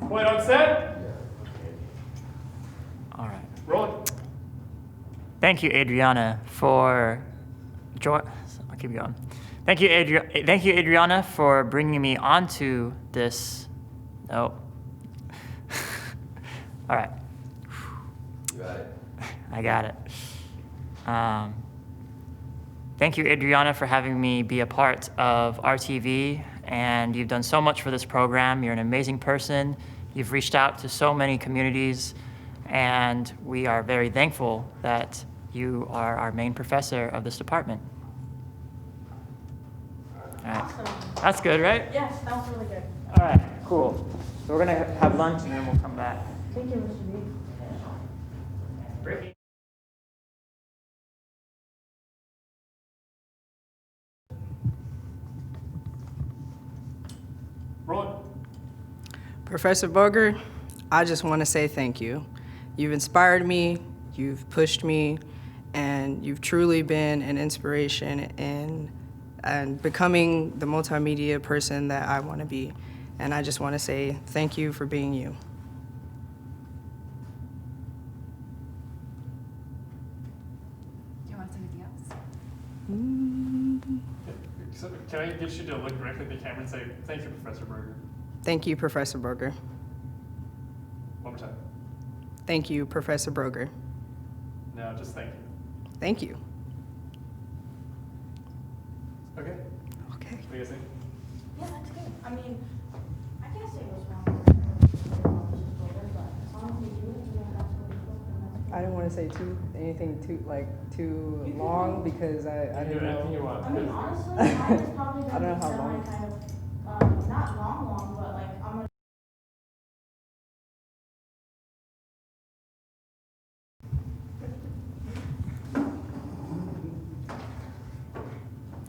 Point on set. All right. Rolling. Thank you, Adriana, for I'll keep going. Thank you, Adriana, for bringing me onto this. Oh. All right. You got it. I got it. Thank you, Adriana, for having me be a part of RTV, and you've done so much for this program. You're an amazing person. You've reached out to so many communities, and we are very thankful that you are our main professor of this department. All right. Awesome. That's good, right? Yes, that was really good. All right, cool. So we're gonna have lunch and then we'll come back. Thank you, Mr. B. Brittany. Rolling. Professor Boger, I just want to say thank you. You've inspired me, you've pushed me, and you've truly been an inspiration in becoming the multimedia person that I want to be. And I just want to say thank you for being you. Do you want to say anything else? So can I get you to look directly at the camera and say, thank you, Professor Berger? Thank you, Professor Boger. One more time. Thank you, Professor Boger. No, just thank you. Thank you. Okay. Okay. What do you guys think? Yeah, that's good. I mean, I can't say what's wrong but as long as we do it, that's what we do, and that's I didn't want to say anything too long because I You can do didn't anything you know. want. I mean, honestly, mine is probably I gonna don't know be how long. kind of, not long, but like, I'm gonna.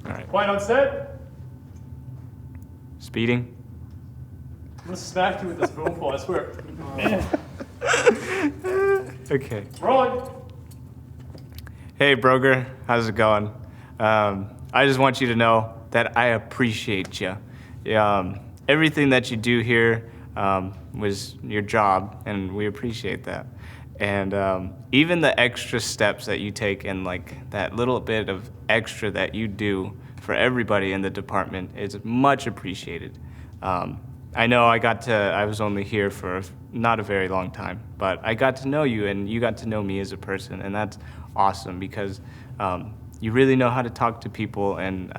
All right. Point on set. Speeding. I'm gonna smack you with this boom pole, I swear. Okay. Rolling. Hey, Broger, how's it going? I just want you to know that I appreciate you. Everything that you do here was your job, and we appreciate that. And even the extra steps that you take and like that little bit of extra that you do for everybody in the department is much appreciated. I know I was only here for not a very long time, but I got to know you and you got to know me as a person, and that's awesome because you really know how to talk to people and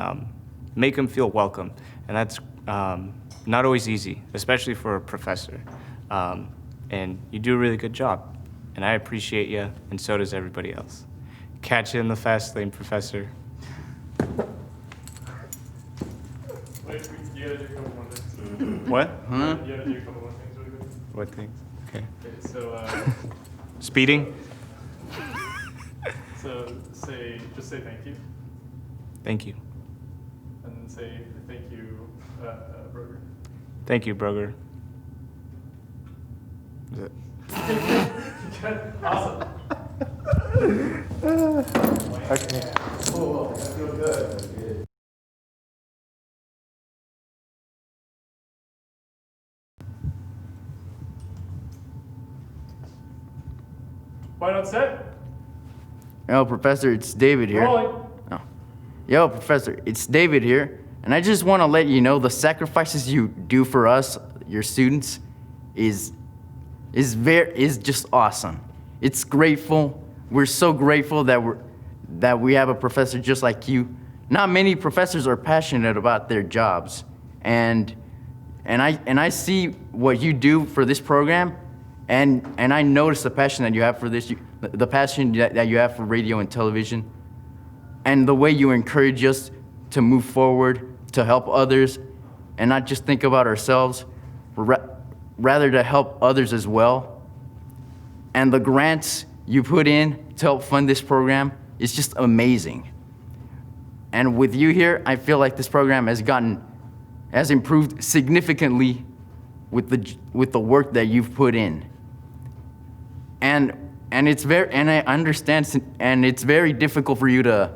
make them feel welcome, and that's not always easy, especially for a professor. And you do a really good job, and I appreciate you, and so does everybody else. Catch you in the fast lane, Professor. Wait, you gotta do a couple more things. What? You gotta do a couple more things really quick. What things? Okay. Okay, so, Speeding? so just say thank you, Thank you. and then say thank you, Broger. Thank you, Broger. Is it? Awesome. Okay. Cool. I feel good. That's good. Point on set. Yo, Professor, it's David here. Rolling. Oh. Yo, Professor, it's David here. And I just want to let you know the sacrifices you do for us, your students, is just awesome. It's grateful. We're so grateful that we have a professor just like you. Not many professors are passionate about their jobs. And I see what you do for this program, and I notice the passion that you have for this, the passion that you have for radio and television, and the way you encourage us to move forward, to help others, and not just think about ourselves, rather to help others as well. And the grants you put in to help fund this program is just amazing. And with you here, I feel like this program has improved significantly with the work that you've put in. And I understand, and it's very difficult for you to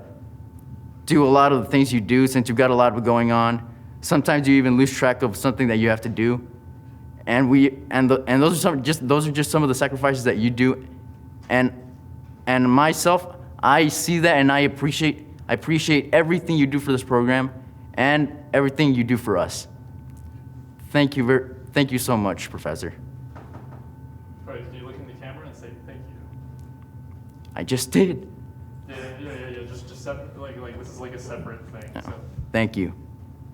do a lot of the things you do since you've got a lot of going on. Sometimes you even lose track of something that you have to do. and those are just some of the sacrifices that you do, and myself, I see that and I appreciate everything you do for this program and everything you do for us. Thank you so much, Professor. All right, can you look in the camera and say thank you? I just did. Yeah. Just separate, like this is like a separate thing. So Thank you.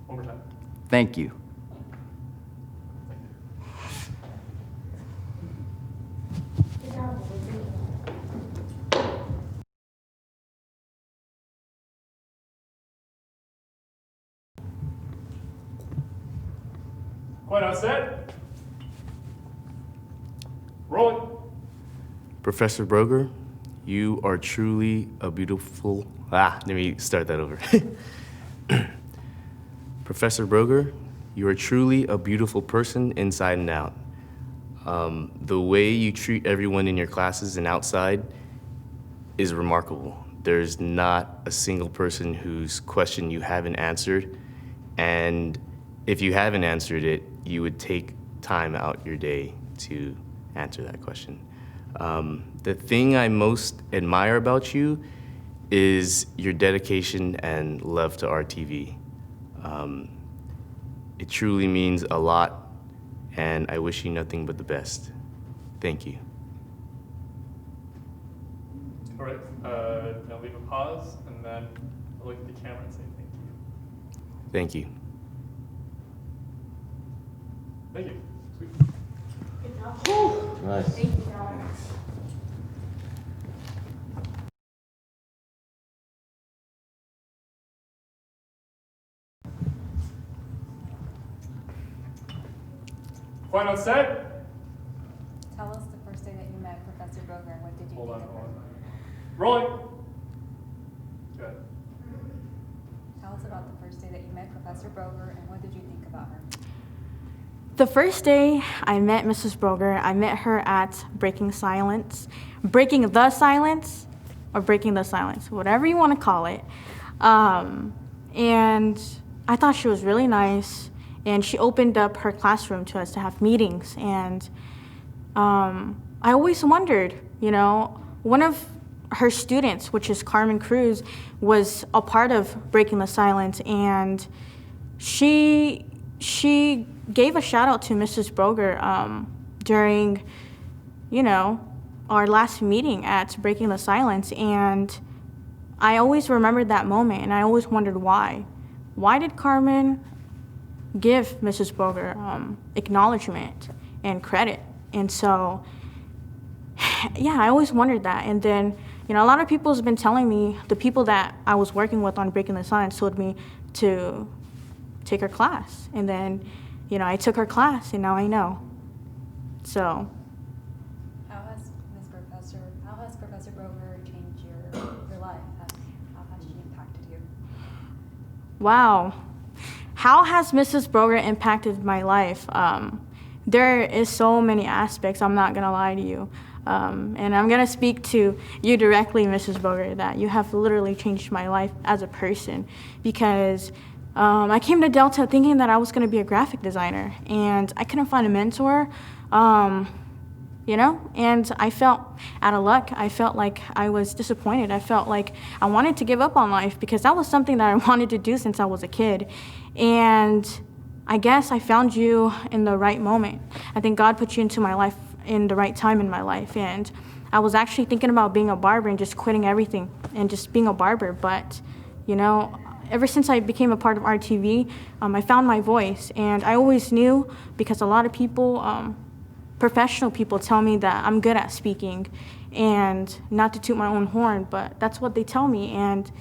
one more time. Thank you. Thank you. Good job. Quite on set. Rolling. Professor Broger, you are truly a beautiful. Let me start that over. Professor Broger, you are truly a beautiful person inside and out. The way you treat everyone in your classes and outside is remarkable. There's not a single person whose question you haven't answered, and if you haven't answered it, you would take time out your day to answer that question. The thing I most admire about you is your dedication and love to RTV. It truly means a lot, and I wish you nothing but the best. Thank you. All right. Now leave a pause, and then look at the camera and say thank you. Thank you. Thank you. Sweet. Good job. Nice. Thank you, John. Quite on set. Tell us the first day that you met Professor Broger and what did you Hold think on, of hold her? on. Rolling. Good. Tell us about the first day that you met Professor Broger and what did you think about her? The first day I met Mrs. Broger, I met her at Breaking the Silence, whatever you want to call it. And I thought she was really nice, and she opened up her classroom to us to have meetings. And I always wondered, one of her students, which is Carmen Cruz, was a part of Breaking the Silence, and she gave a shout out to Mrs. Broger during, our last meeting at Breaking the Silence, and I always remembered that moment, and I always wondered why. Why did Carmen give Mrs. Broger acknowledgement and credit? And so, yeah, I always wondered that. And then, a lot of people have been telling me, the people that I was working with on Breaking the Silence told me to take her class. And then, I took her class, and now I know. So. How has Professor Broger changed your life? How has she impacted you? Wow. How has Mrs. Broger impacted my life? There is so many aspects, I'm not going to lie to you. And I'm going to speak to you directly, Mrs. Broger, that you have literally changed my life as a person, because I came to Delta thinking that I was going to be a graphic designer, and I couldn't find a mentor, and I felt out of luck. I felt like I was disappointed. I felt like I wanted to give up on life, because that was something that I wanted to do since I was a kid. And I guess I found you in the right moment. I think God put you into my life in the right time in my life. And I was actually thinking about being a barber and just quitting everything and just being a barber. But, ever since I became a part of RTV, I found my voice. And I always knew, because a lot of people, professional people, tell me that I'm good at speaking, and not to toot my own horn, but that's what they tell me. And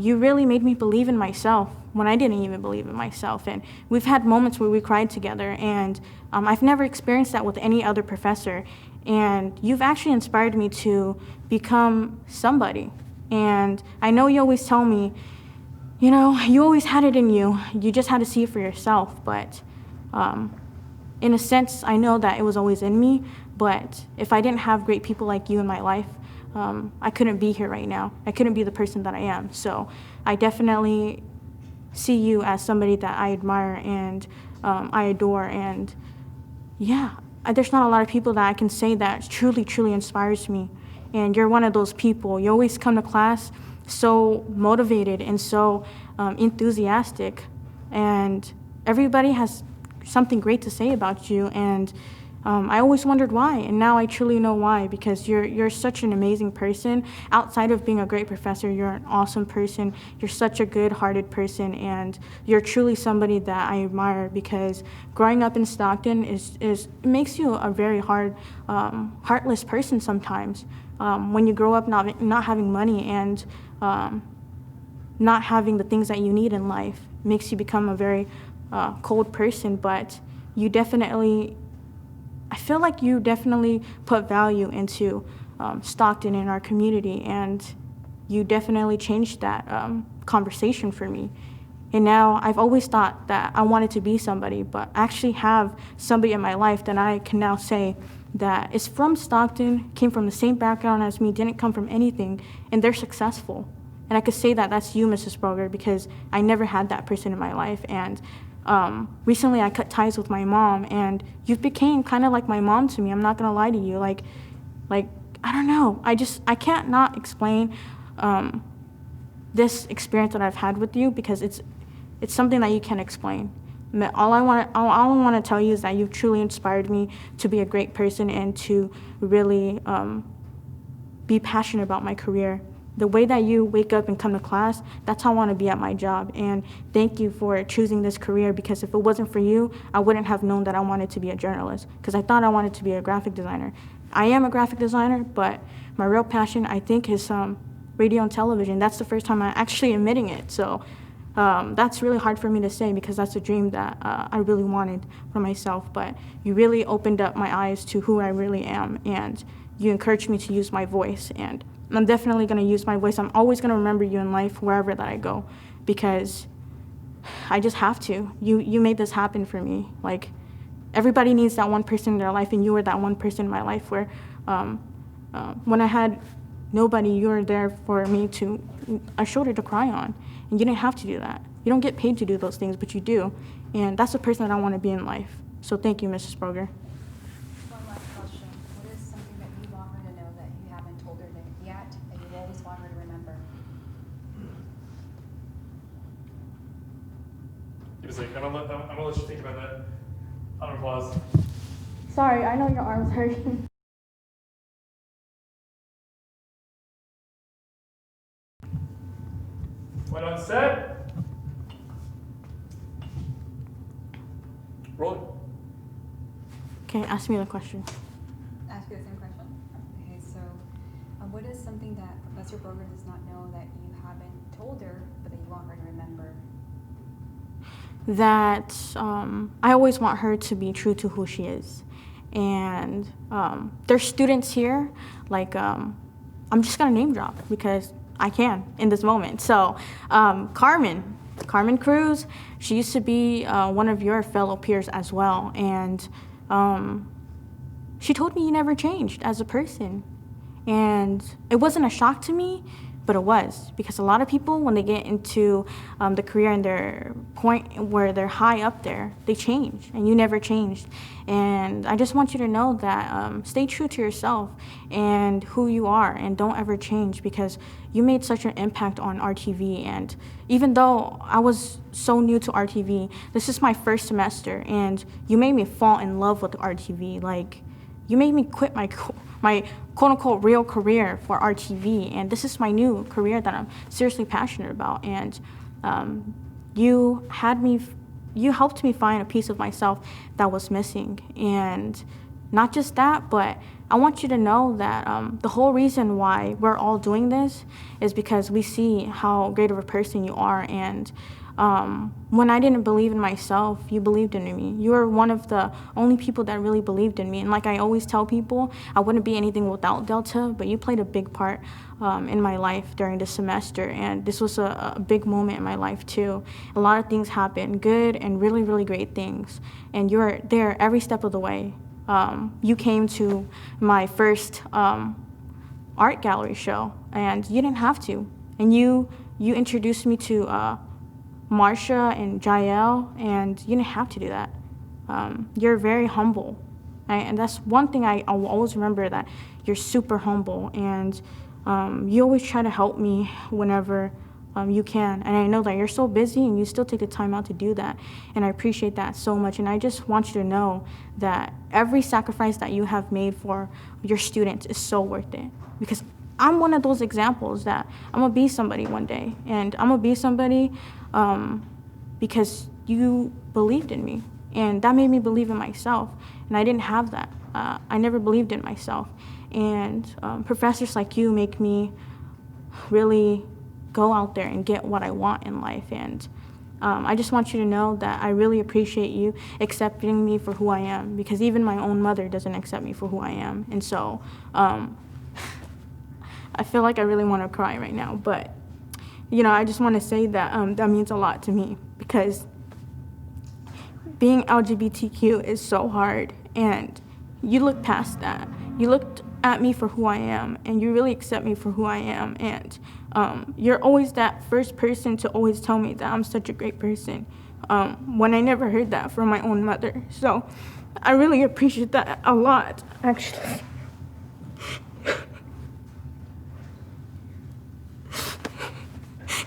you really made me believe in myself when I didn't even believe in myself. And we've had moments where we cried together, and I've never experienced that with any other professor. And you've actually inspired me to become somebody. And I know you always tell me, you always had it in you. You just had to see it for yourself. But in a sense, I know that it was always in me. But if I didn't have great people like you in my life, I couldn't be here right now. I couldn't be the person that I am. So I definitely see you as somebody that I admire and I adore. And yeah, there's not a lot of people that I can say that truly, truly inspires me. And you're one of those people. You always come to class so motivated and so enthusiastic. And everybody has something great to say about you. And I always wondered why, and now I truly know why, because you're such an amazing person. Outside of being a great professor, you're an awesome person. You're such a good-hearted person, and you're truly somebody that I admire, because growing up in Stockton it makes you a very heartless person sometimes. When you grow up not having money and not having the things that you need in life, makes you become a very cold person, but you definitely, I feel like you definitely put value into Stockton in our community, and you definitely changed that conversation for me. And now I've always thought that I wanted to be somebody, but I actually have somebody in my life that I can now say that is from Stockton, came from the same background as me, didn't come from anything, and they're successful. And I could say that that's you, Mrs. Broger, because I never had that person in my life. And recently I cut ties with my mom, and you've became kind of like my mom to me. I'm not gonna lie to you. Like I don't know. I can't not explain this experience that I've had with you, because it's something that you can't explain. All I want to tell you is that you've truly inspired me to be a great person and to really be passionate about my career. The way that you wake up and come to class, that's how I want to be at my job. And thank you for choosing this career, because if it wasn't for you, I wouldn't have known that I wanted to be a journalist, because I thought I wanted to be a graphic designer. I am a graphic designer, but my real passion, I think, is radio and television. That's the first time I'm actually admitting it. So that's really hard for me to say, because that's a dream that I really wanted for myself. But you really opened up my eyes to who I really am, and you encouraged me to use my voice. And I'm definitely going to use my voice. I'm always going to remember you in life wherever that I go, because I just have to. You made this happen for me. Like, everybody needs that one person in their life, and you were that one person in my life where when I had nobody, you were there for me a shoulder to cry on. And you didn't have to do that. You don't get paid to do those things, but you do. And that's the person that I want to be in life. So thank you, Mrs. Broger. One last question. What is something that you want her to know that you haven't told her yet, that you always want her to remember? He was like, I'm gonna let you think about that. Round of applause. Sorry, I know your arm's hurting. When on set, roll it. Okay, ask me the question. Ask you the same question? Okay, so what is something that Professor Broger does not know that you haven't told her, but that you want her to remember? That I always want her to be true to who she is. And there's students here, like, I'm just gonna name drop because I can in this moment. So Carmen Cruz, she used to be one of your fellow peers as well. And she told me you never changed as a person. And it wasn't a shock to me, but it was, because a lot of people, when they get into the career and their point where they're high up there, they change, and you never changed. And I just want you to know that stay true to yourself and who you are, and don't ever change, because you made such an impact on RTV. And even though I was so new to RTV, this is my first semester, and you made me fall in love with RTV. Like, you made me quit my quote-unquote real career for RTV, and this is my new career that I'm seriously passionate about. And you helped me find a piece of myself that was missing. And not just that, but I want you to know that the whole reason why we're all doing this is because we see how great of a person you are. And when I didn't believe in myself, you believed in me. You were one of the only people that really believed in me. And like I always tell people, I wouldn't be anything without Delta, but you played a big part in my life during this semester. And this was a big moment in my life too. A lot of things happened, good and really, really great things. And you were there every step of the way. You came to my first art gallery show, and you didn't have to. And you introduced me to Marsha and Jael, and you didn't have to do that. You're very humble, And that's one thing I'll always remember, that you're super humble, and you always try to help me whenever you can. And I know that you're so busy and you still take the time out to do that. And I appreciate that so much. And I just want you to know that every sacrifice that you have made for your students is so worth it. Because I'm one of those examples that I'm going to be somebody one day. And I'm going to be somebody because you believed in me. And that made me believe in myself. And I didn't have that. I never believed in myself. And professors like you make me really go out there and get what I want in life. And I just want you to know that I really appreciate you accepting me for who I am, because even my own mother doesn't accept me for who I am. And so I feel like I really want to cry right now. But, I just want to say that that means a lot to me, because being LGBTQ is so hard, and you look past that. You looked at me for who I am, and you really accept me for who I am, and you're always that first person to always tell me that I'm such a great person, when I never heard that from my own mother. So I really appreciate that a lot, actually.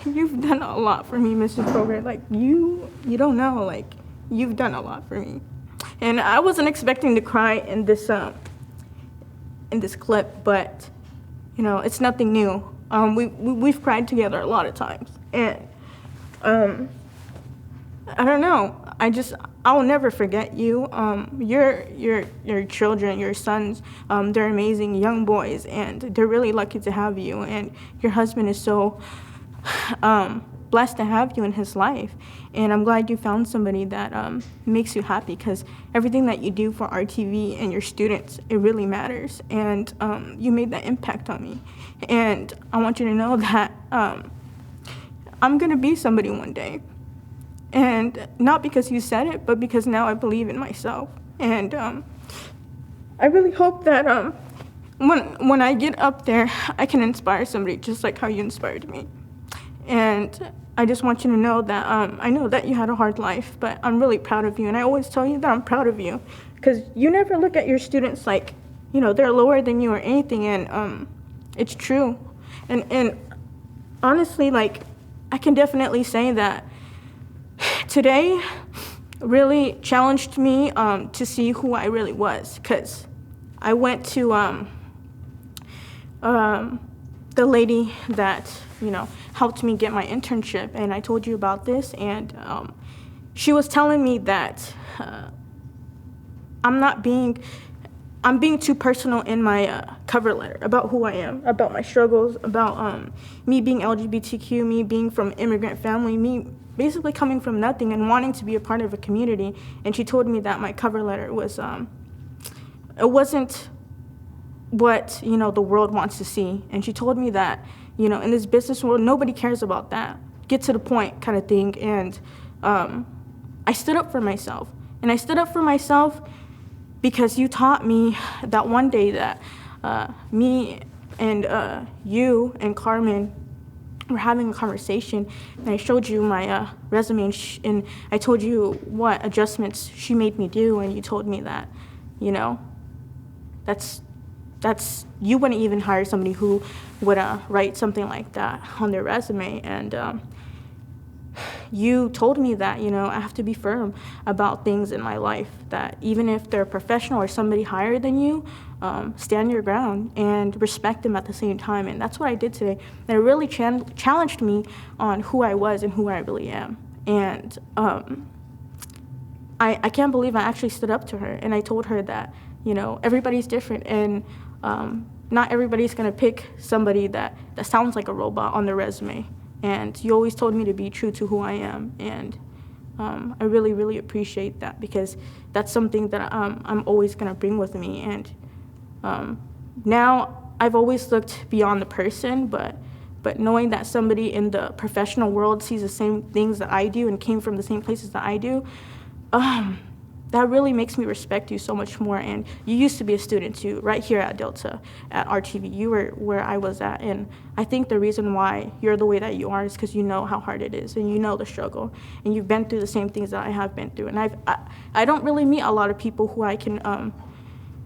You've done a lot for me, Mrs. Kroger. Like, you don't know, like, you've done a lot for me. And I wasn't expecting to cry in this clip, but, it's nothing new. We've cried together a lot of times. And, I don't know. I'll never forget you. Your children, your sons, they're amazing young boys, and they're really lucky to have you. And your husband is so blessed to have you in his life. And I'm glad you found somebody that makes you happy, because everything that you do for RTV and your students, it really matters. And you made that impact on me. And I want you to know that I'm going to be somebody one day. And not because you said it, but because now I believe in myself. And I really hope that when I get up there, I can inspire somebody just like how you inspired me. And I just want you to know that I know that you had a hard life, but I'm really proud of you. And I always tell you that I'm proud of you, because you never look at your students like, they're lower than you or anything. And it's true. And honestly, like, I can definitely say that today really challenged me to see who I really was, because I went to the lady that, helped me get my internship, and I told you about this, and she was telling me that I'm being too personal in my cover letter about who I am, about my struggles, about me being LGBTQ, me being from immigrant family, me basically coming from nothing and wanting to be a part of a community. And she told me that my cover letter was, it wasn't what, the world wants to see. And she told me that, in this business world, nobody cares about that. Get to the point kind of thing. And I stood up for myself. And I stood up for myself because you taught me that one day that me and you and Carmen were having a conversation, and I showed you my resume, and I told you what adjustments she made me do, and you told me that, that's you wouldn't even hire somebody who would write something like that on their resume. And you told me that, I have to be firm about things in my life, that even if they're professional or somebody higher than you, stand your ground and respect them at the same time. And that's what I did today. And it really challenged me on who I was and who I really am. And I can't believe I actually stood up to her, and I told her that, everybody's different, and not everybody's gonna pick somebody that sounds like a robot on their resume. And you always told me to be true to who I am, and I really, really appreciate that, because that's something that I'm always gonna bring with me. And now I've always looked beyond the person, but knowing that somebody in the professional world sees the same things that I do and came from the same places that I do, that really makes me respect you so much more. And you used to be a student too, right here at Delta, at RTV. You were where I was at, and I think the reason why you're the way that you are is because you know how hard it is, and you know the struggle, and you've been through the same things that I have been through. And I don't really meet a lot of people who I can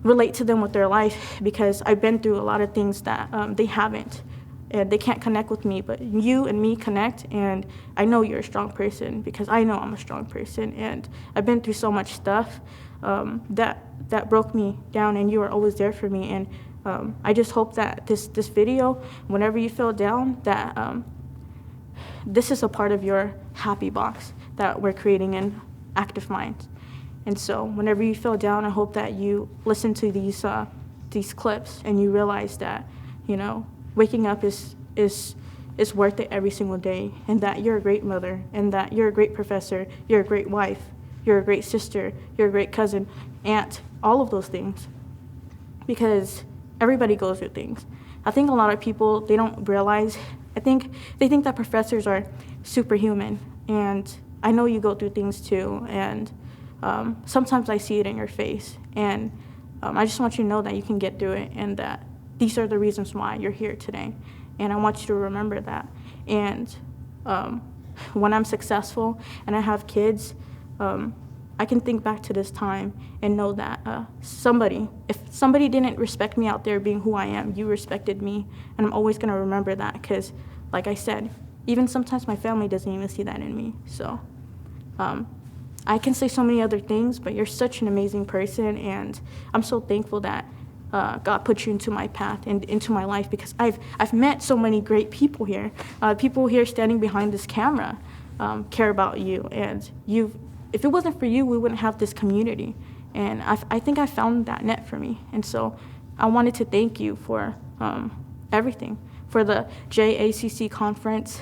relate to them with their life, because I've been through a lot of things that they haven't. And they can't connect with me, but you and me connect, and I know you're a strong person because I know I'm a strong person, and I've been through so much stuff that broke me down, and you were always there for me. And I just hope that this video, whenever you feel down, that this is a part of your happy box that we're creating in Active Minds. And so whenever you feel down, I hope that you listen to these clips and you realize that, waking up is worth it every single day, and that you're a great mother, and that you're a great professor, you're a great wife, you're a great sister, you're a great cousin, aunt, all of those things. Because everybody goes through things. I think a lot of people, they don't realize, they think that professors are superhuman, and I know you go through things too, and sometimes I see it in your face, and I just want you to know that you can get through it, and that these are the reasons why you're here today, and I want you to remember that. And when I'm successful and I have kids, I can think back to this time and know that if somebody didn't respect me out there being who I am, you respected me, and I'm always gonna remember that, because like I said, even sometimes my family doesn't even see that in me. So I can say so many other things, but you're such an amazing person, and I'm so thankful that God put you into my path and into my life, because I've met so many great people here. People here standing behind this camera care about you, and if it wasn't for you, we wouldn't have this community. And I think I found that net for me. And so I wanted to thank you for everything, for the JACC conference,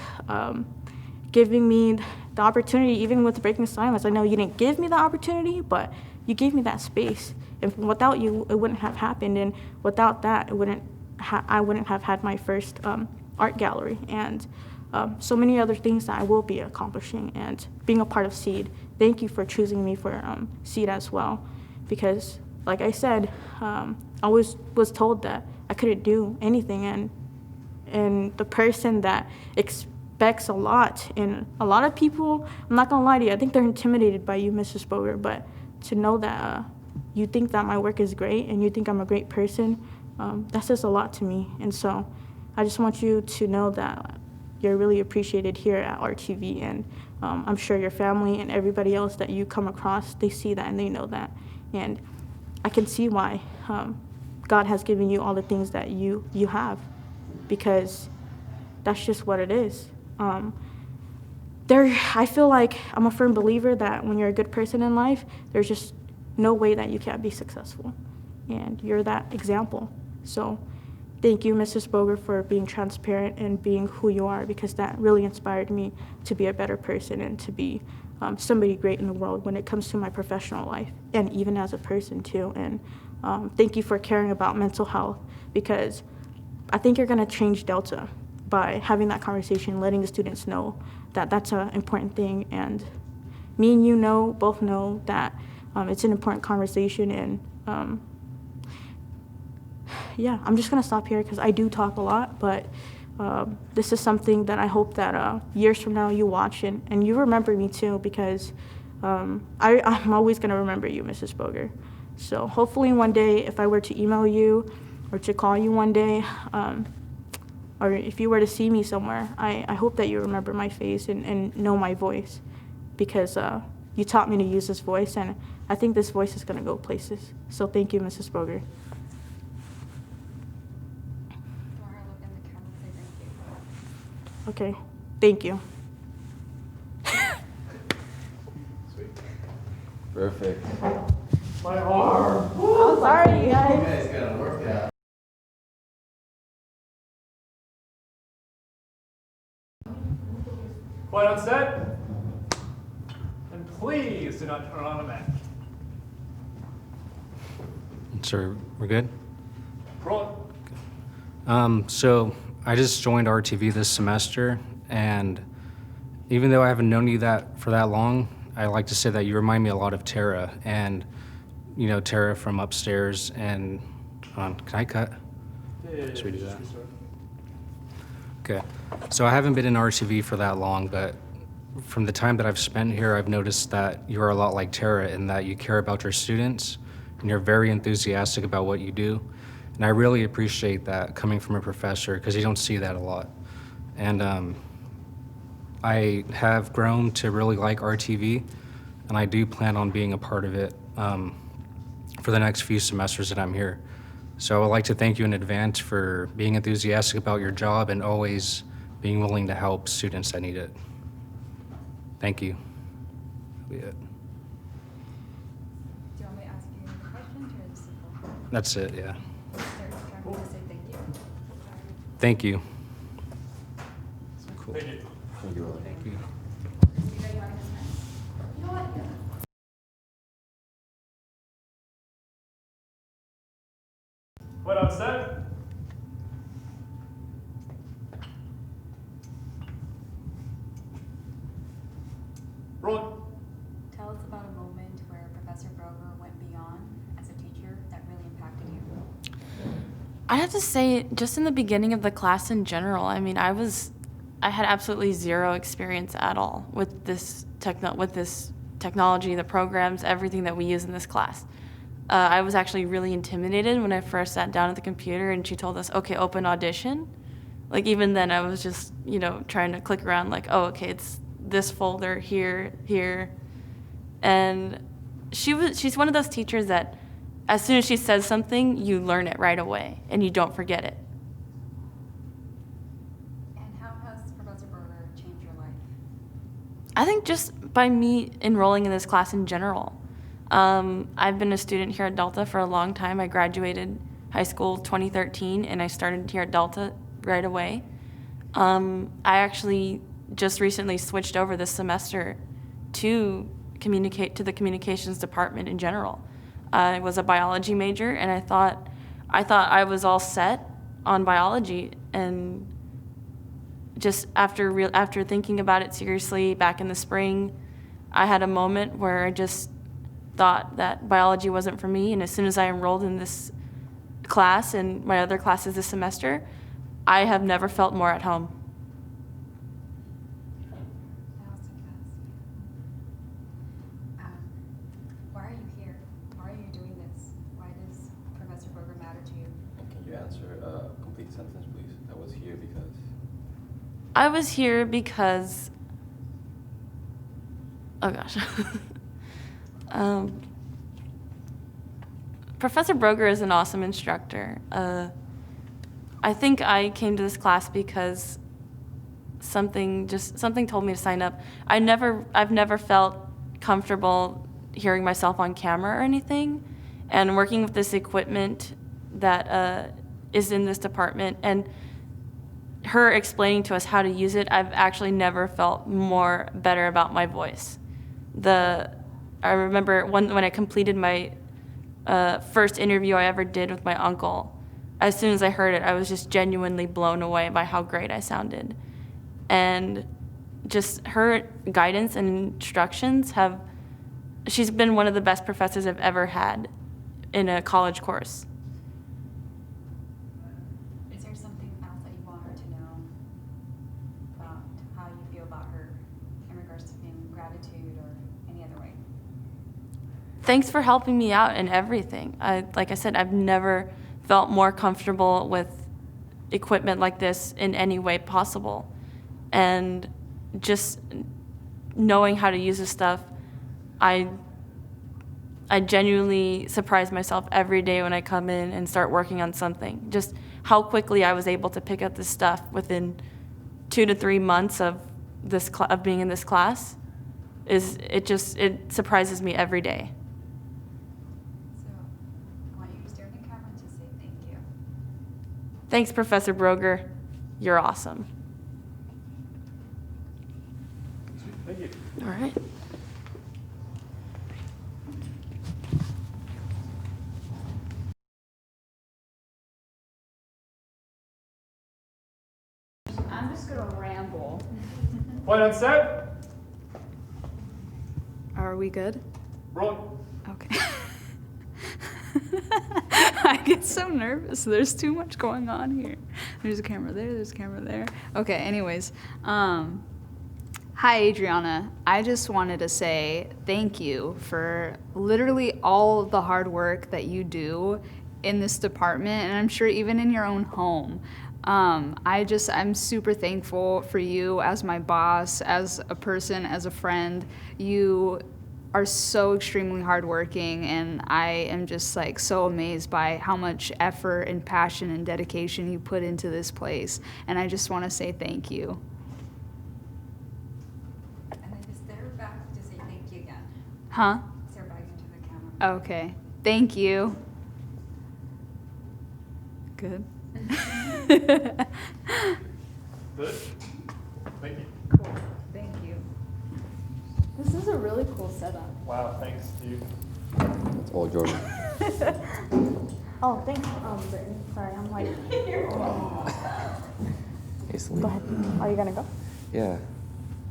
giving me the opportunity, even with Breaking Silence. I know you didn't give me the opportunity, but you gave me that space. And without you, it wouldn't have happened. And without that, I wouldn't have had my first art gallery, and so many other things that I will be accomplishing, and being a part of SEED. Thank you for choosing me for SEED as well, because like I said, I always was told that I couldn't do anything, and the person that expects a lot, and a lot of people, I'm not gonna lie to you, I think they're intimidated by you, Mrs. Boger, but to know that you think that my work is great and you think I'm a great person, that says a lot to me. And so I just want you to know that you're really appreciated here at RTV, and I'm sure your family and everybody else that you come across, they see that and they know that. And I can see why God has given you all the things that you have, because that's just what it is. I feel like I'm a firm believer that when you're a good person in life, there's just no way that you can't be successful, and you're that example. So thank you, Mrs. Boger, for being transparent and being who you are, because that really inspired me to be a better person and to be somebody great in the world when it comes to my professional life, and even as a person too. And thank you for caring about mental health, because I think you're gonna change Delta by having that conversation, letting the students know that that's an important thing. And me and you both know that it's an important conversation. And yeah, I'm just gonna stop here because I do talk a lot, but this is something that I hope that years from now you watch and you remember me too, because I'm always gonna remember you, Mrs. Boger. So hopefully one day, if I were to email you or to call you one day, or if you were to see me somewhere, I hope that you remember my face and know my voice, because you taught me to use this voice, and I think this voice is gonna go places. So thank you, Mrs. Boger. Okay, thank you. Sweet. Perfect. My arm. I'm sorry, you guys. You guys got a workout. Quiet on set. And please do not turn on a match. Sir, we're good? Roll. So I just joined RTV this semester, and even though I haven't known you for that long, I like to say that you remind me a lot of Tara, and you know Tara from upstairs. And can I cut? Yeah. Should we do that? Okay. So I haven't been in RTV for that long, but from the time that I've spent here, I've noticed that you're a lot like Tara in that you care about your students, and you're very enthusiastic about what you do. And I really appreciate that coming from a professor, because you don't see that a lot. And I have grown to really like RTV, and I do plan on being a part of it for the next few semesters that I'm here. So I'd like to thank you in advance for being enthusiastic about your job and always being willing to help students that need it. Thank you. That'll be it. Do you want me to ask you any questions, or is it simple? That's it, yeah. Start to say thank you. Thank you. Thank you. Thank you. Thank you. Christina, you want to dismiss? You know what? What I'm said? Roll. Tell us about a moment where Professor Broger went beyond as a teacher that really impacted you. I have to say, just in the beginning of the class in general, I mean, I had absolutely zero experience at all with this technology, the programs, everything that we use in this class. I was actually really intimidated when I first sat down at the computer and she told us, okay, open Audition. Like, even then I was just, trying to click around like, oh, okay, it's this folder here. And she's one of those teachers that as soon as she says something, you learn it right away and you don't forget it. And how has Professor Broger changed your life? I think just by me enrolling in this class in general. I've been a student here at Delta for a long time. I graduated high school 2013 and I started here at Delta right away. I actually just recently switched over this semester to the communications department in general. I was a biology major and I thought I was all set on biology, and just after thinking about it seriously back in the spring, I had a moment where I just thought that biology wasn't for me, and as soon as I enrolled in this class and my other classes this semester, I have never felt more at home. Why are you here? Why are you doing this? Why does Professor Broger matter to you? And can you answer a complete sentence, please? I was here because. I was here because, oh gosh. Professor Broger is an awesome instructor. I think I came to this class because something told me to sign up. I've never felt comfortable hearing myself on camera or anything, and working with this equipment that is in this department and her explaining to us how to use it, I've actually never felt more better about my voice. I remember when I completed my first interview I ever did with my uncle. As soon as I heard it, I was just genuinely blown away by how great I sounded. And just her guidance and instructions she's been one of the best professors I've ever had in a college course. Is there something else that you want her to know about how you feel about her in regards to being gratitude or any other way? Thanks for helping me out in everything. Like I said, I've never felt more comfortable with equipment like this in any way possible. And just knowing how to use this stuff, I genuinely surprise myself every day when I come in and start working on something. Just how quickly I was able to pick up this stuff within 2 to 3 months of being in this class. It surprises me every day. So I want you to stare at the camera to say thank you. Thanks, Professor Broger. You're awesome. Thank you. All right. I'm just gonna ramble. What I'm said? Are we good? Roll. Okay. I get so nervous. There's too much going on here. There's a camera there, there's a camera there. Okay, anyways. Hi, Adriana. I just wanted to say thank you for literally all of the hard work that you do in this department, and I'm sure even in your own home. I'm super thankful for you as my boss, as a person, as a friend. You are so extremely hardworking, and I am just like so amazed by how much effort and passion and dedication you put into this place. And I just want to say thank you. And then just stare back to say thank you again. Huh? Stare back into the camera. Okay. Thank you. Good. Good? Thank you. Cool. Thank you. This is a really cool setup. Wow, thanks, dude. It's all Jordan. Oh, thanks, Brittany. Sorry, I'm like, Hey, Céline. go ahead. Are you gonna go? Yeah.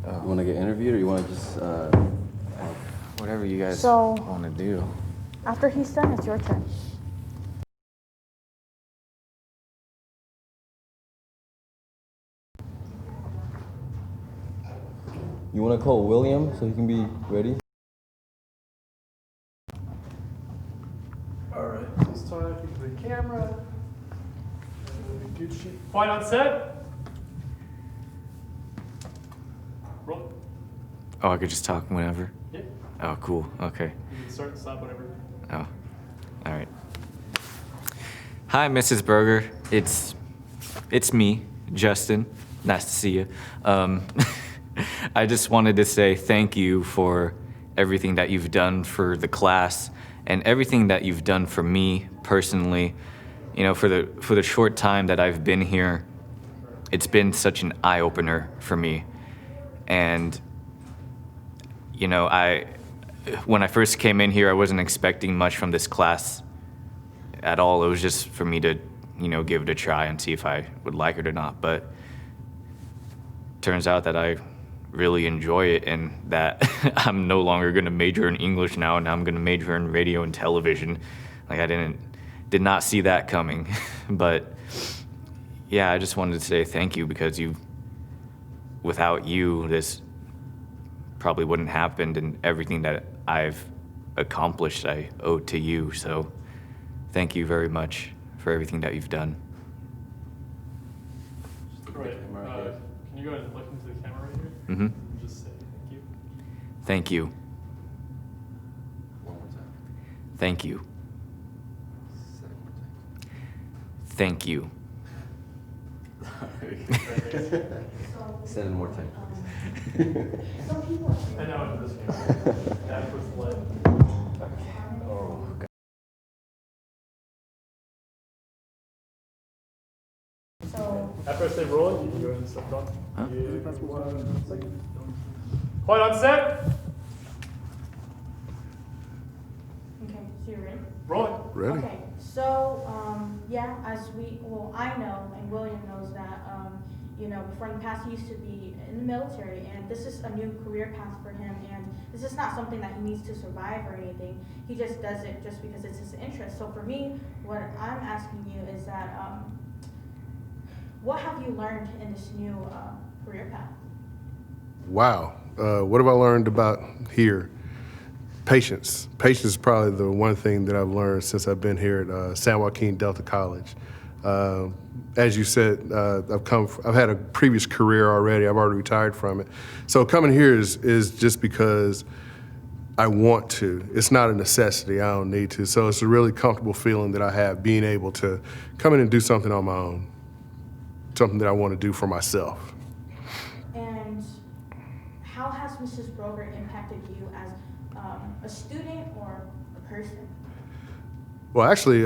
You want to get interviewed, or you want to just whatever you guys So- want to do? After he's done, it's your turn. You want to call William so he can be ready? All right, please talk into the camera. Good shit. Quiet on set. Roll. Oh, I could just talk whenever? Yeah. Oh, cool. Okay. You can start and stop whatever. Oh, all right. Hi, Mrs. Berger. It's me, Justin. Nice to see you. I just wanted to say thank you for everything that you've done for the class and everything that you've done for me personally. You know, for the short time that I've been here, it's been such an eye-opener for me. And you know, when I first came in here, I wasn't expecting much from this class at all. It was just for me to, you know, give it a try and see if I would like it or not. But turns out that I really enjoy it, and that I'm no longer going to major in English now, and I'm going to major in radio and television. Like, I did not see that coming. But yeah, I just wanted to say thank you, because without you, this probably wouldn't happen, and everything that I've accomplished I owe to you. So thank you very much for everything that you've done. Right. Can you go ahead and look into the camera right here? Mm-hmm. And just say thank you. Thank you. One more time. Thank you. Say it one more time. Thank you. Say it one more time. I know this camera. That was lit. Oh, God. After I say roll, you can go ahead and start talking. Huh? Yeah, 1 second. Quiet on set. Okay, so you're ready? Roll. Ready? Okay, so, yeah, I know, and William knows that, you know, before in the past, he used to be in the military, and this is a new career path for him, and this is not something that he needs to survive or anything. He just does it just because it's his interest. So for me, what I'm asking you is that, what have you learned in this new career path? Wow. What have I learned about here? Patience. Patience is probably the one thing that I've learned since I've been here at San Joaquin Delta College. As you said, I've had a previous career already. I've already retired from it. So coming here is just because I want to. It's not a necessity. I don't need to. So it's a really comfortable feeling that I have, being able to come in and do something on my own, something that I want to do for myself. And how has Mrs. Broger impacted you as a student or a person? Well, actually,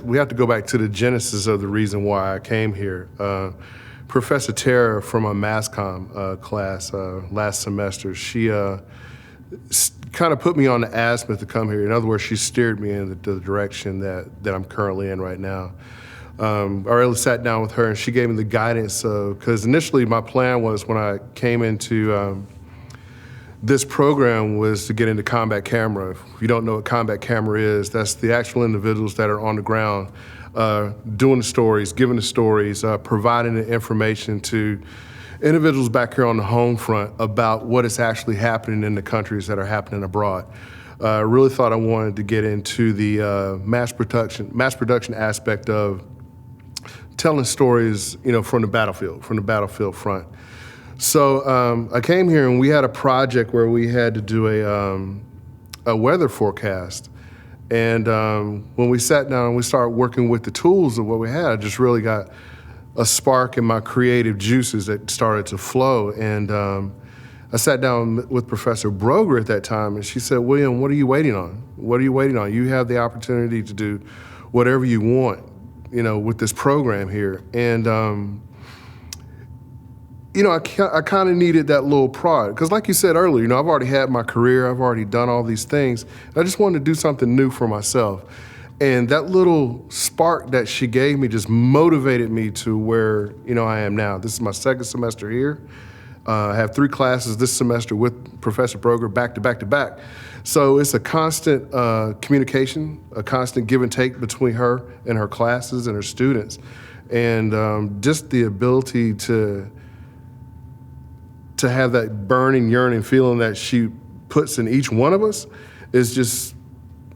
we have to go back to the genesis of the reason why I came here. Professor Tara from my mass comm class last semester, she kind of put me on the azimuth to come here. In other words, she steered me in the direction that I'm currently in right now. I really sat down with her, and she gave me the guidance because initially my plan was, when I came into this program, was to get into combat camera. If you don't know what combat camera is, that's the actual individuals that are on the ground doing the stories, giving the stories, providing the information to individuals back here on the home front about what is actually happening in the countries that are happening abroad. I really thought I wanted to get into the mass production aspect of telling stories, from the battlefield front. So I came here and we had a project where we had to do a weather forecast. And when we sat down and we started working with the tools of what we had, I just really got a spark in my creative juices that started to flow. And I sat down with Professor Broger at that time, and she said, William, what are you waiting on? What are you waiting on? You have the opportunity to do whatever you want, with this program here. And, I kind of needed that little prod. Because like you said earlier, I've already had my career. I've already done all these things. I just wanted to do something new for myself. And that little spark that she gave me just motivated me to where, I am now. This is my second semester here. I have 3 classes this semester with Professor Broger back to back to back. So it's a constant communication, a constant give and take between her and her classes and her students. And just the ability to have that burning, yearning feeling that she puts in each one of us is just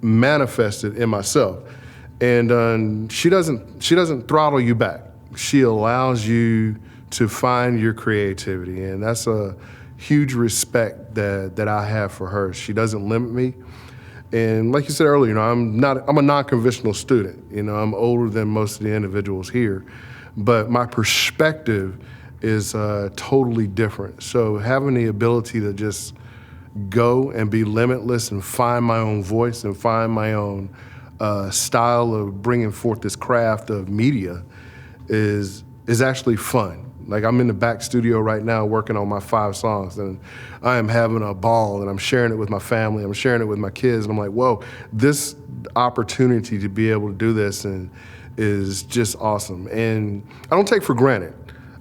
manifested in myself. And she doesn't throttle you back. She allows you to find your creativity, and that's a huge respect that I have for her. She doesn't limit me. And like you said earlier, I'm a non-conventional student. I'm older than most of the individuals here, but my perspective is totally different. So having the ability to just go and be limitless and find my own voice and find my own style of bringing forth this craft of media is actually fun. Like, I'm in the back studio right now working on my 5 songs, and I am having a ball, and I'm sharing it with my family, I'm sharing it with my kids, and I'm like, whoa, this opportunity to be able to do this and is just awesome. And I don't take for granted.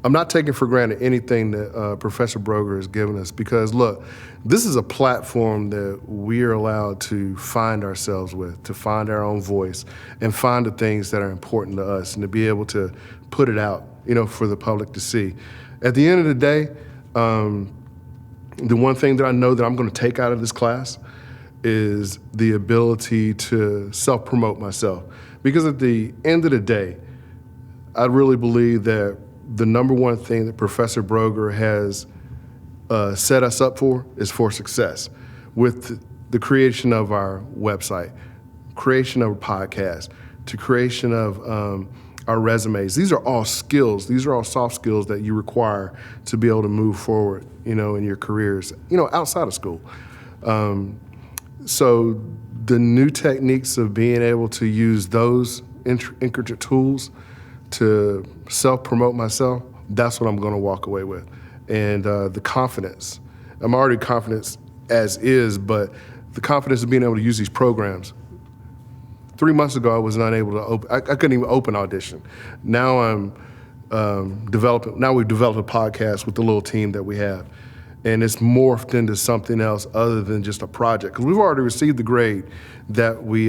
I'm not taking for granted anything that Professor Broger has given us, because look, this is a platform that we are allowed to find ourselves with, to find our own voice and find the things that are important to us and to be able to put it out, for the public to see. At the end of the day, the one thing that I know that I'm going to take out of this class is the ability to self-promote myself. Because at the end of the day, I really believe that the number one thing that Professor Broger has set us up for is for success. With the creation of our website, creation of a podcast, to creation of our resumes. These are all skills. These are all soft skills that you require to be able to move forward, in your careers, outside of school. So the new techniques of being able to use those intricate tools to self-promote myself, that's what I'm going to walk away with. And the confidence. I'm already confident as is, but the confidence of being able to use these programs. 3 months ago, I was not able to open, I couldn't even open Audition. Now we've developed a podcast with the little team that we have. And it's morphed into something else other than just a project. Because we've already received the grade that we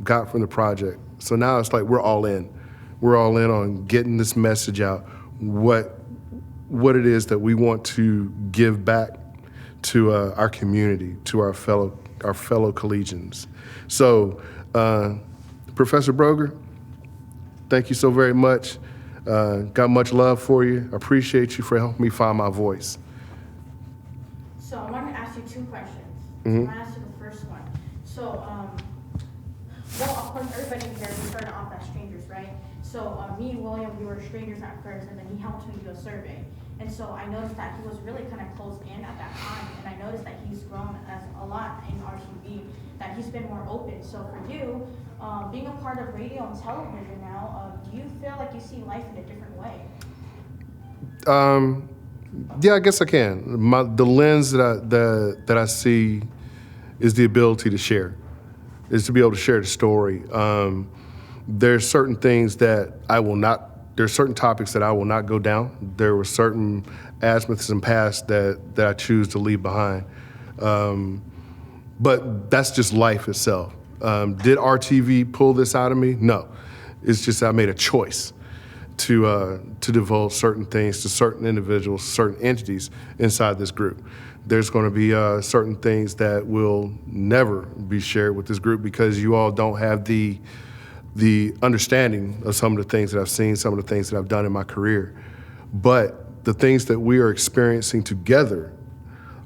got from the project. So now it's like we're all in. We're all in on getting this message out, what it is that we want to give back to our community, to our fellow collegians. So, Professor Broger, thank you so very much. Got much love for you. I appreciate you for helping me find my voice. So I want to ask you 2 questions. Mm-hmm. I'm going to ask you the first one. So, well, of course, everybody here, we started off as strangers, right? So me and William, we were strangers at first, and then he helped me do a survey. And so I noticed that he was really kind of closed in at that time, and I noticed that he's grown as a lot in RTV, that he's been more open. So for you, being a part of radio and television now, do you feel like you see life in a different way? Yeah, I guess I can. The lens that I see is the ability to share, is to be able to share the story. There's certain things that there's certain topics that I will not go down. There were certain azimuths in past that I choose to leave behind. But that's just life itself. Did RTV pull this out of me? No. It's just I made a choice. to divulge certain things to certain individuals, certain entities inside this group. There's going to be certain things that will never be shared with this group because you all don't have the understanding of some of the things that I've seen, some of the things that I've done in my career. But the things that we are experiencing together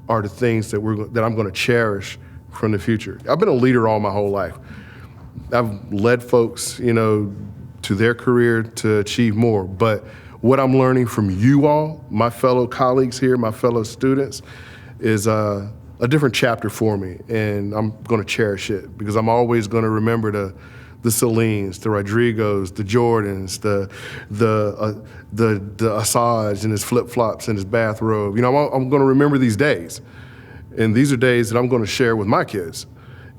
are the things that I'm going to cherish from the future. I've been a leader all my whole life. I've led folks, to their career to achieve more. But what I'm learning from you all, my fellow colleagues here, my fellow students, is a different chapter for me, and I'm going to cherish it because I'm always going to remember the Celines, the Rodrigos, the Jordans, the Asahs and his flip-flops and his bathrobe. I'm going to remember these days, and these are days that I'm going to share with my kids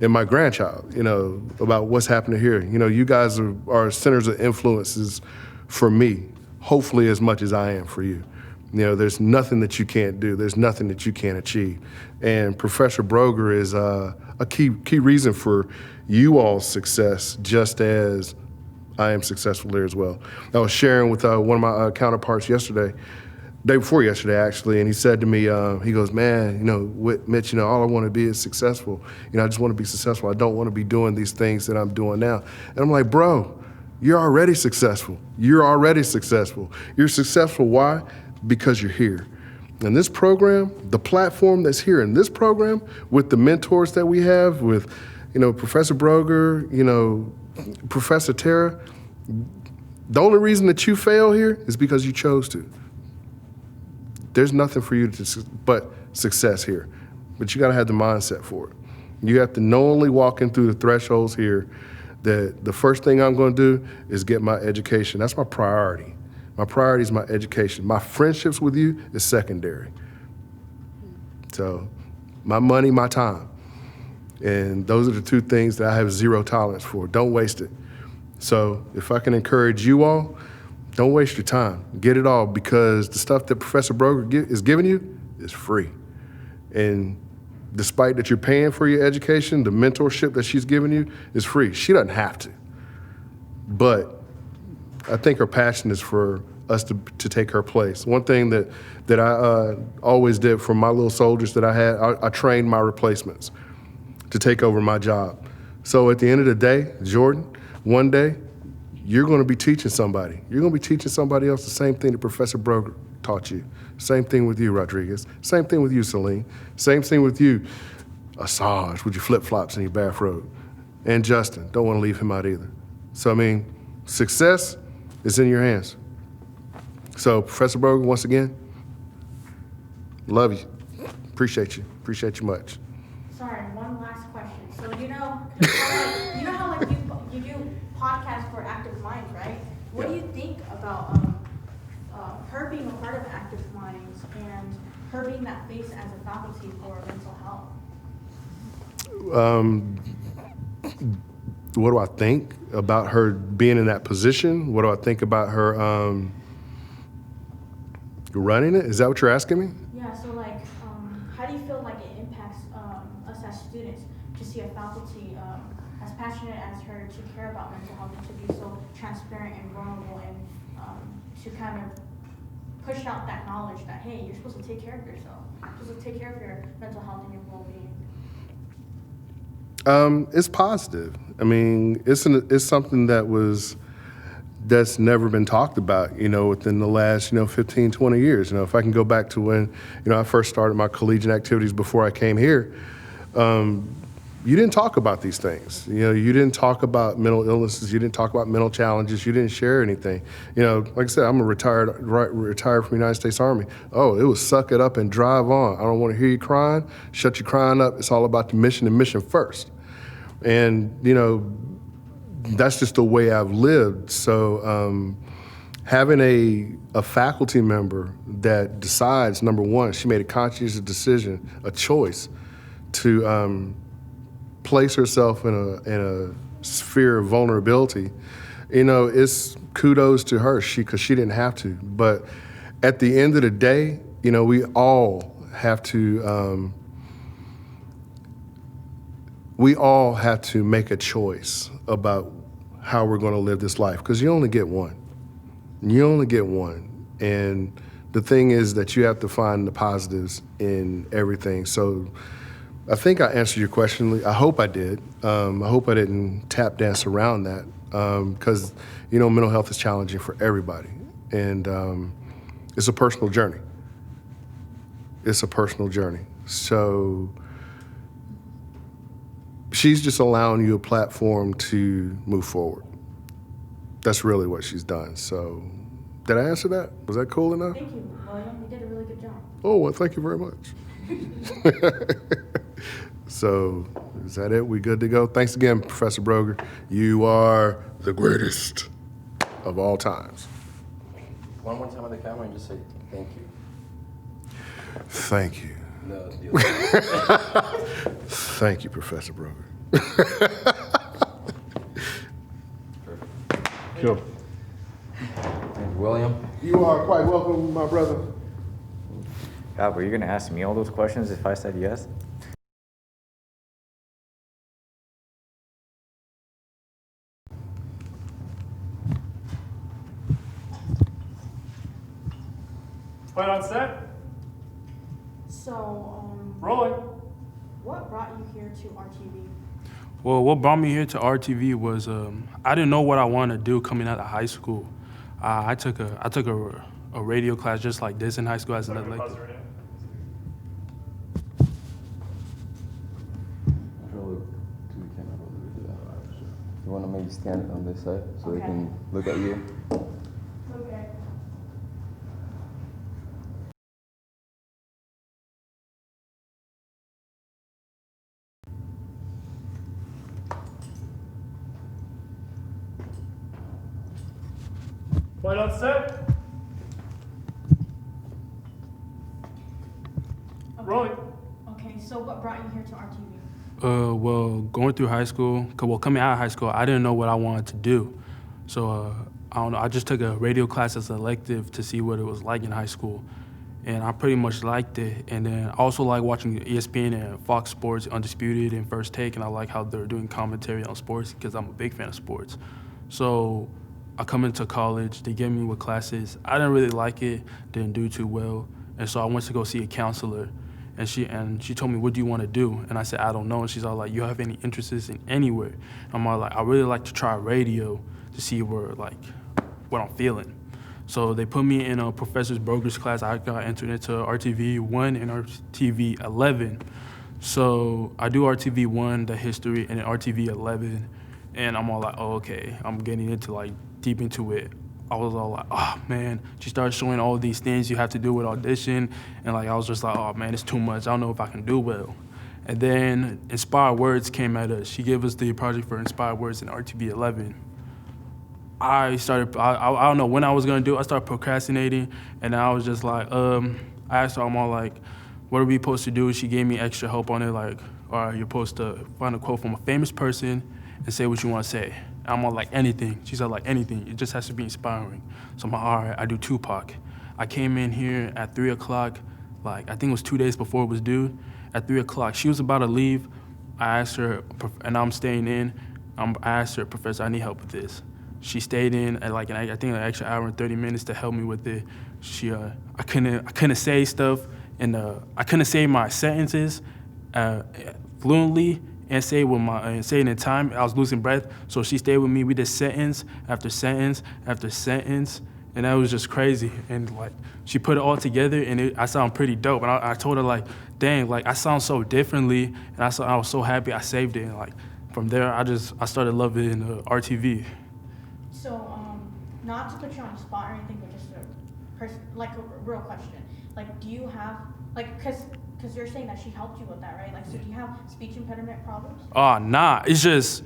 and my grandchild, about what's happening here. You guys are centers of influences for me, hopefully as much as I am for you. There's nothing that you can't do. There's nothing that you can't achieve. And Professor Broger is a key reason for you all's success, just as I am successful there as well. I was sharing with one of my counterparts day before yesterday actually, and he said to me, he goes, man, Mitch, all I want to be is successful. I just want to be successful. I don't want to be doing these things that I'm doing now. And I'm like, bro, you're already successful. You're already successful. You're successful, why? Because you're here. And this program, the platform that's here in this program, with the mentors that we have, with, Professor Broger, Professor Tara, the only reason that you fail here is because you chose to. There's nothing for you but success here. But you gotta have the mindset for it. You have to knowingly walk in through the thresholds here that the first thing I'm gonna do is get my education. That's my priority. My priority is my education. My friendships with you is secondary. So my money, my time. And those are the two things that I have zero tolerance for. Don't waste it. So if I can encourage you all, don't waste your time. Get it all, because the stuff that Professor Broger is giving you is free. And despite that you're paying for your education, the mentorship that she's giving you is free. She doesn't have to. But I think her passion is for us to take her place. One thing that I always did for my little soldiers that I had, I trained my replacements to take over my job. So at the end of the day, Jordan, one day, you're going to be teaching somebody. You're going to be teaching somebody else the same thing that Professor Broger taught you. Same thing with you, Rodriguez. Same thing with you, Céline. Same thing with you, Assange, with your flip-flops and your bathrobe. And Justin, don't want to leave him out either. So, success is in your hands. So, Professor Broger, once again, love you. Appreciate you. Appreciate you much. Sorry, one last question. So you know how you do podcasts for Active Minds, right? What do you think about her being a part of Active Minds and her being that face as a faculty for mental health? What do I think about her being in that position? What do I think about her running it? Is that what you're asking me? Yeah, so how do you feel like it impacts us as students to see a faculty as passionate as her to care about mental health and to be so transparent and vulnerable and to kind of push out that knowledge that, hey, you're supposed to take care of yourself. You're supposed to take care of your mental health and your well-being. It's positive. It's something that's never been talked about, within the last, 15, 20 years. If I can go back to when, I first started my collegiate activities before I came here, you didn't talk about these things. You didn't talk about mental illnesses. You didn't talk about mental challenges. You didn't share anything. Like I said, I'm retired from the United States Army. Oh, it was suck it up and drive on. I don't want to hear you crying. Shut your crying up. It's all about the mission and mission first. And, that's just the way I've lived. So having a faculty member that decides, number one, she made a conscious decision, a choice to place herself in a sphere of vulnerability, it's kudos to her, because she didn't have to. But at the end of the day, we all have to make a choice about how we're going to live this life, because you only get one. You only get one. And the thing is that you have to find the positives in everything. So I think I answered your question. I hope I did. I hope I didn't tap dance around that because, mental health is challenging for everybody. And it's a personal journey. It's a personal journey. So she's just allowing you a platform to move forward. That's really what she's done. So did I answer that? Was that cool enough? Thank you, William. You did a really good job. Oh, well, thank you very much. So is that it? We good to go? Thanks again, Professor Broger. You are the greatest of all times. One more time on the camera and just say thank you. Thank you. No, Thank you, Professor Broger. Sure. Thank you, William. You are quite welcome, my brother. God, were you gonna ask me all those questions if I said yes? Fight on set. So, Rolling. what brought you here to RTV? Well, what brought me here to RTV was I didn't know what I wanted to do coming out of high school. I took a radio class just like this in high school as an elective. You want to maybe stand on this side so they can look at you? Okay. Fight on set. Rolling. Okay, so what brought you here to RTV? Well, going through high school, coming out of high school, I didn't know what I wanted to do. So, I don't know, I just took a radio class as an elective to see what it was like in high school. And I pretty much liked it. And then I also like watching ESPN and Fox Sports, Undisputed and First Take, and I like how they're doing commentary on sports because I'm a big fan of sports. So I come into college, they get me with classes. I didn't really like it, didn't do too well. And so I went to go see a counselor. And she told me, what do you want to do? And I said, I don't know. And she's all like, you have any interests in anywhere? I'm all like, I really like to try radio to see what I'm feeling. So they put me in a Professor Broger's class. I got entered into RTV 1 and RTV 11. So I do RTV 1, the history, and then RTV 11. And I'm all like, oh, okay, I'm getting into deep into it. I was all like, oh man, she started showing all these things you have to do with audition. And I was just like, oh man, it's too much. I don't know if I can do well. And then Inspired Words came at us. She gave us the project for Inspired Words in RTV 11. I don't know when I was gonna do it. I started procrastinating and I was just like, I asked her, I'm all like, what are we supposed to do? She gave me extra help on it, like, all right, you're supposed to find a quote from a famous person and say what you wanna say. I'm all like, anything. She said, like, anything. It just has to be inspiring. So I'm like, all right, I do Tupac. I came in here at 3 o'clock, I think it was 2 days before it was due. At 3 o'clock, she was about to leave. I asked her, and I'm staying in. I asked her, Professor, I need help with this. She stayed in at I think an extra hour and 30 minutes to help me with it. I couldn't say stuff, and I couldn't say my sentences fluently and say it in time. I was losing breath, so she stayed with me. We did sentence after sentence after sentence, and that was just crazy. And she put it all together, and I sound pretty dope. And I told her dang, I sound so differently, and I was so happy I saved it. And from there, I started loving RTV. So, not to put you on the spot or anything, but just a real question. Do you have, because you're saying that she helped you with that, right? So do you have speech impediment problems? Oh, nah. It's just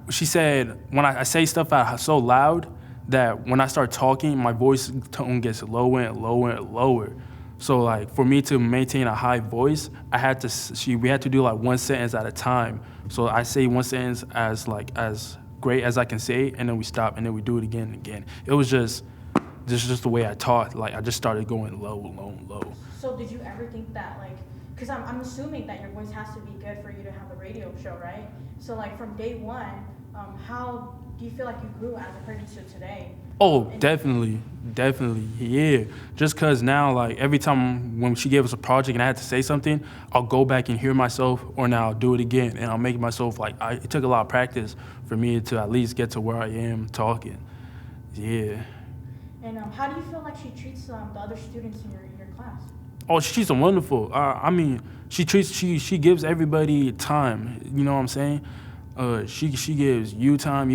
she said when I say stuff out so loud that when I start talking, my voice tone gets lower and lower and lower. So for me to maintain a high voice, we had to do one sentence at a time. So I say one sentence as great as I can say, and then we stop, and then we do it again and again. It was just the way I taught. I just started going low, low, low. So did you ever think that, because I'm assuming that your voice has to be good for you to have a radio show, right? So from day one, how do you feel like you grew as a person to today? Oh, definitely, yeah. Just cause now, like every time when she gave us a project and I had to say something, I'll go back and hear myself, or now I'll do it again, and I'll make myself like. It took a lot of practice for me to at least get to where I am talking. Yeah. And how do you feel like she treats the other students in your class? Oh, she's a wonderful. I mean, she gives everybody time. You know what I'm saying? She gives you time.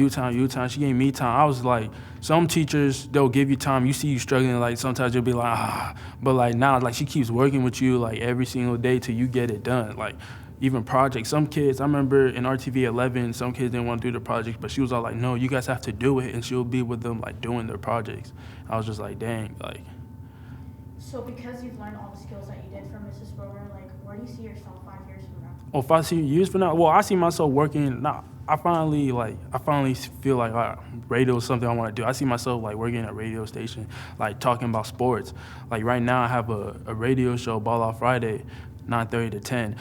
She gave me time. I was like, some teachers, they'll give you time. You see you struggling, like sometimes you'll be like, but like now, like she keeps working with you like every single day till you get it done. Like even projects. Some kids, I remember in RTV 11, some kids didn't want to do the project, but she was all like, no, you guys have to do it, and she'll be with them like doing their projects. I was just like, dang, like. So because you've learned all the skills that you did from Mrs. Broger, like where do you see yourself 5 years from now? Oh, 5 years from now? Well, I see myself working. Nah, I finally feel like radio is something I want to do. I see myself like working at a radio station, like talking about sports. Like right now, I have a radio show, Ball Out Friday, 9:30 to 10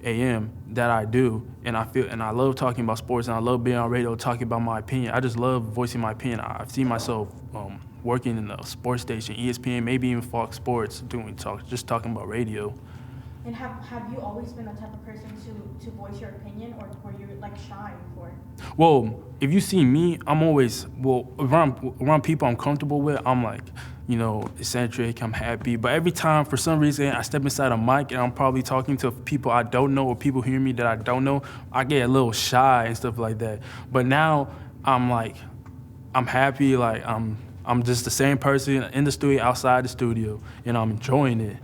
a.m. that I do, and I love talking about sports, and I love being on radio talking about my opinion. I just love voicing my opinion. I see myself working in a sports station, ESPN, maybe even Fox Sports, just talking about radio. And have you always been the type of person to voice your opinion, or were you like shy before? Well, if you see me, I'm always, around people I'm comfortable with, I'm like, eccentric, I'm happy. But every time, for some reason, I step inside a mic and I'm probably talking to people I don't know or people hear me that I don't know, I get a little shy and stuff like that. But now I'm like, I'm happy, like I'm just the same person in the studio, outside the studio, and I'm enjoying it.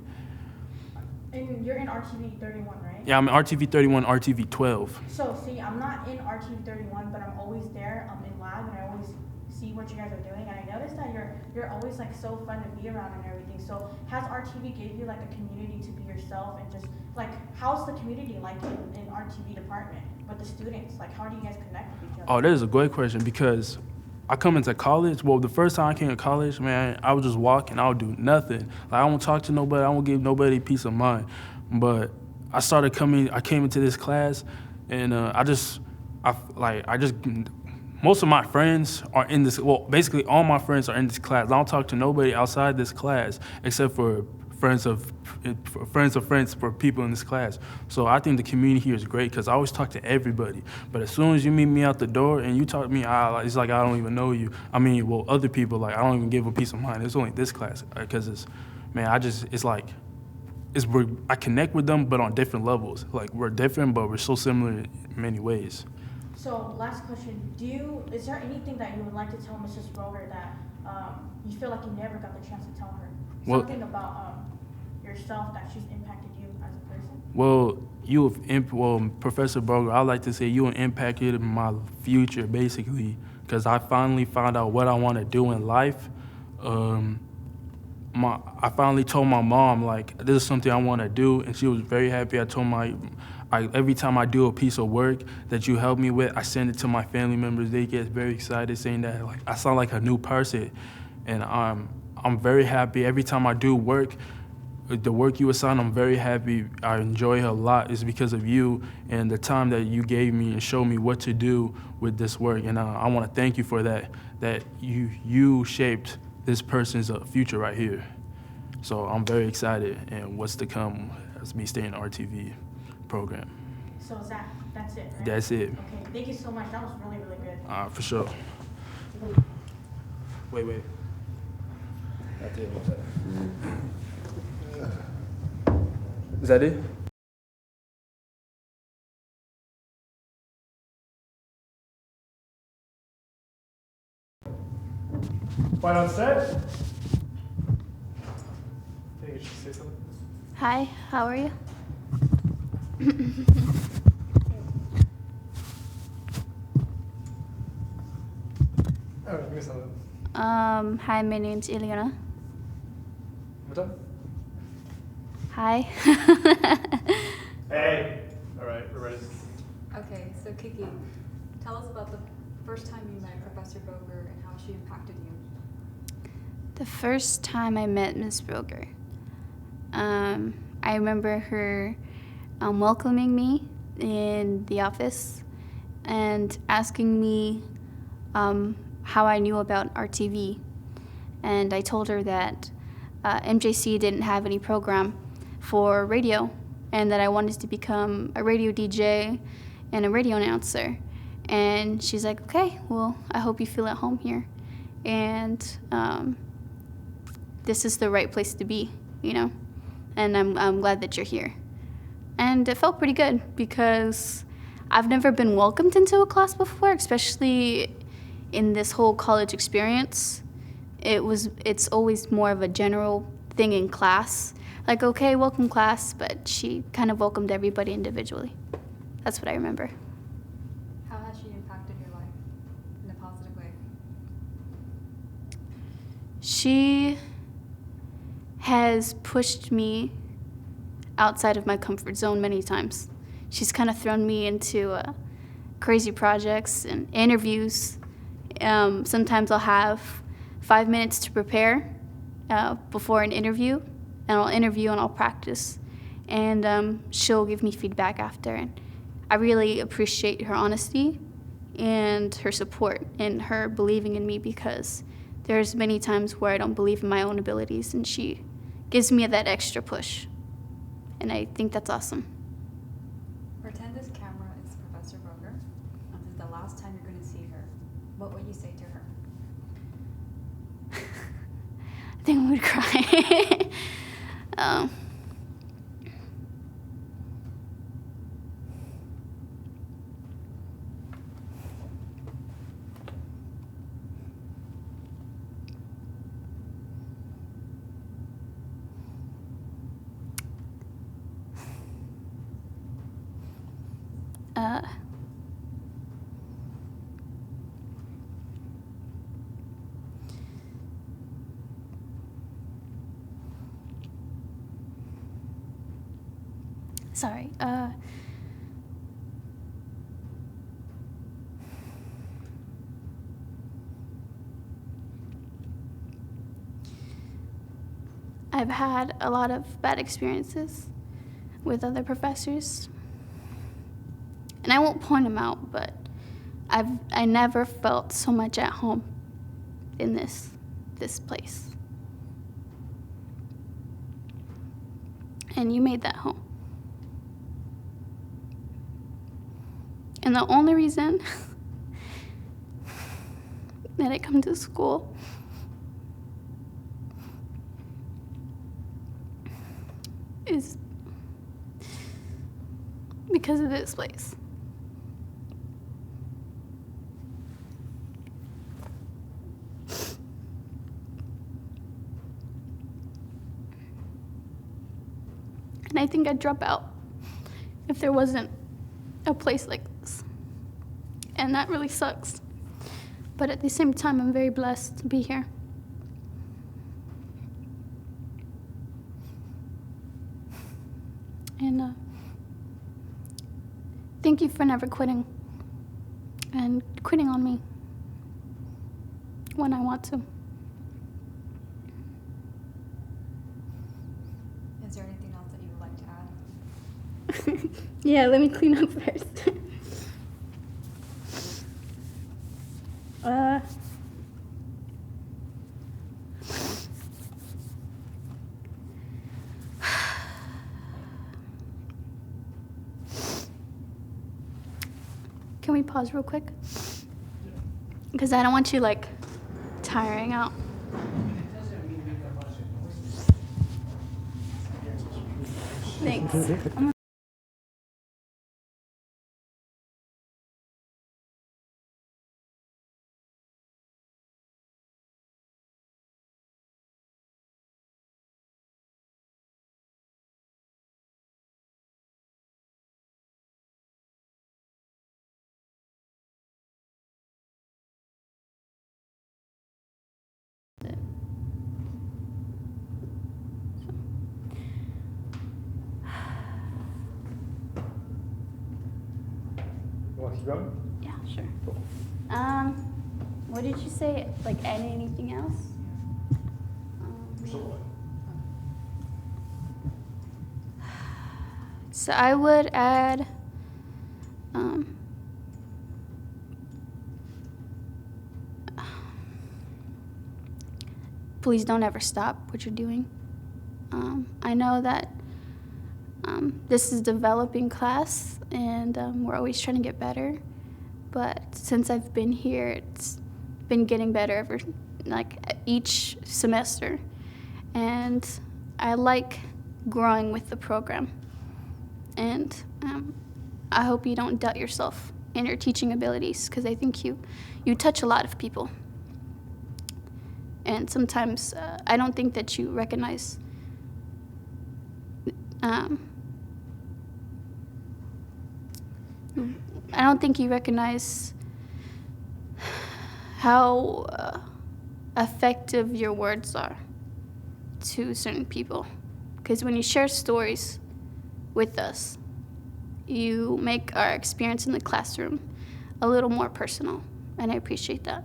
And you're in RTV 31, right? Yeah, I'm in RTV 31, RTV 12. So, see, I'm not in RTV 31, but I'm always there. I'm in lab, and I always see what you guys are doing. And I noticed that you're always like so fun to be around and everything. So, has RTV gave you like a community to be yourself, and just like how's the community like in RTV department with the students? Like, how do you guys connect with each other? Oh, that is a great question, because I come into college, well, the first time I came to college, man, I would just walk and I would do nothing. Like, I won't talk to nobody, I won't give nobody peace of mind. But I came into this class, and most of my friends are in this, well, basically all my friends are in this class. I don't talk to nobody outside this class, except for friends of friends for people in this class. So I think the community here is great, because I always talk to everybody. But as soon as you meet me out the door and you talk to me, it's like I don't even know you. I mean, well, other people, like I don't even give a peace of mind. It's only this class, because I connect with them, but on different levels. Like we're different, but we're so similar in many ways. So last question, is there anything that you would like to tell Mrs. Broger that you feel like you never got the chance to tell her? Something about yourself that she's impacted you as a person? Well, Professor Broger, I like to say you have impacted my future, basically, because I finally found out what I want to do in life. I finally told my mom, like, this is something I want to do, and she was very happy. I told every time I do a piece of work that you help me with, I send it to my family members. They get very excited, saying that like I sound like a new person, and I'm very happy. Every time I do work, the work you assign, I'm very happy. I enjoy it a lot. It's because of you and the time that you gave me and showed me what to do with this work, and I want to thank you for that. That you shaped this person's future right here. So I'm very excited, and what's to come as me staying in the RTV program. So that's it, right? That's it. Okay, thank you so much. That was really, really good. For sure. Wait. That's it. Is that it? Right on set. I think you should say something. Hi, how are you? Oh, give me something. Hi, my name's Ileana. What's up? Hi. Hey. All right, we're ready. Okay, so Kiki, tell us about the first time you met Professor Broger and how she impacted you. The first time I met Miss Broger, I remember her welcoming me in the office and asking me how I knew about RTV. And I told her that MJC didn't have any program for radio, and that I wanted to become a radio DJ and a radio announcer. And she's like, okay, well, I hope you feel at home here. And this is the right place to be, you know? And I'm glad that you're here. And it felt pretty good because I've never been welcomed into a class before, especially in this whole college experience. It's always more of a general thing in class. Like, okay, welcome class, but she kind of welcomed everybody individually. That's what I remember. How has she impacted your life in a positive way? She has pushed me outside of my comfort zone many times. She's kind of thrown me into crazy projects and interviews. Sometimes I'll have 5 minutes to prepare before an interview, and I'll interview and I'll practice. And she'll give me feedback after. And I really appreciate her honesty and her support and her believing in me, because there's many times where I don't believe in my own abilities, and she gives me that extra push. And I think that's awesome. Pretend this camera is Professor Broger, and this is the last time you're going to see her. What would you say to her? I think I would cry. Sorry. I've had a lot of bad experiences with other professors. And I won't point them out, but I never felt so much at home in this place. And you made that home. And the only reason that I come to school is because of this place. And I think I'd drop out if there wasn't a place like this. And that really sucks. But at the same time, I'm very blessed to be here. And thank you for never quitting and quitting on me when I want to. Is there anything else that you would like to add? Yeah, let me clean up first. Can we pause real quick? Because I don't want you, like, tiring out. Thanks. Want to keep going? Yeah, sure. What did you say? Like, add anything else? So I would add, please don't ever stop what you're doing. I know that this is a developing class, and we're always trying to get better. But since I've been here, it's been getting better each semester. And I like growing with the program. And I hope you don't doubt yourself in your teaching abilities, because I think you touch a lot of people. And sometimes I don't think that you recognize how effective your words are to certain people. Because when you share stories with us, you make our experience in the classroom a little more personal, and I appreciate that.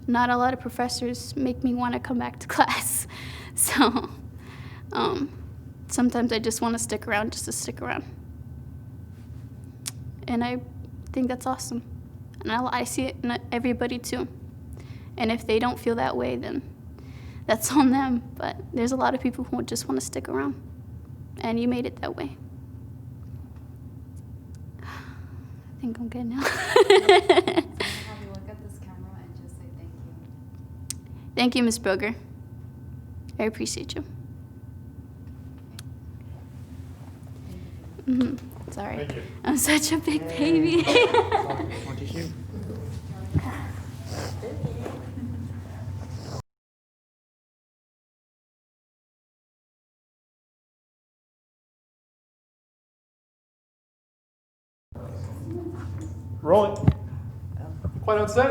Not a lot of professors make me want to come back to class, so sometimes I just want to stick around just to stick around. And I think that's awesome. And I see it in everybody too. And if they don't feel that way, then that's on them. But there's a lot of people who just want to stick around. And you made it that way. I think I'm good now. Have you look at this camera and just say thank you. Thank you, Ms. Broger. I appreciate you. Sorry. Thank you. I'm such a big baby. Roll it. Quiet on set.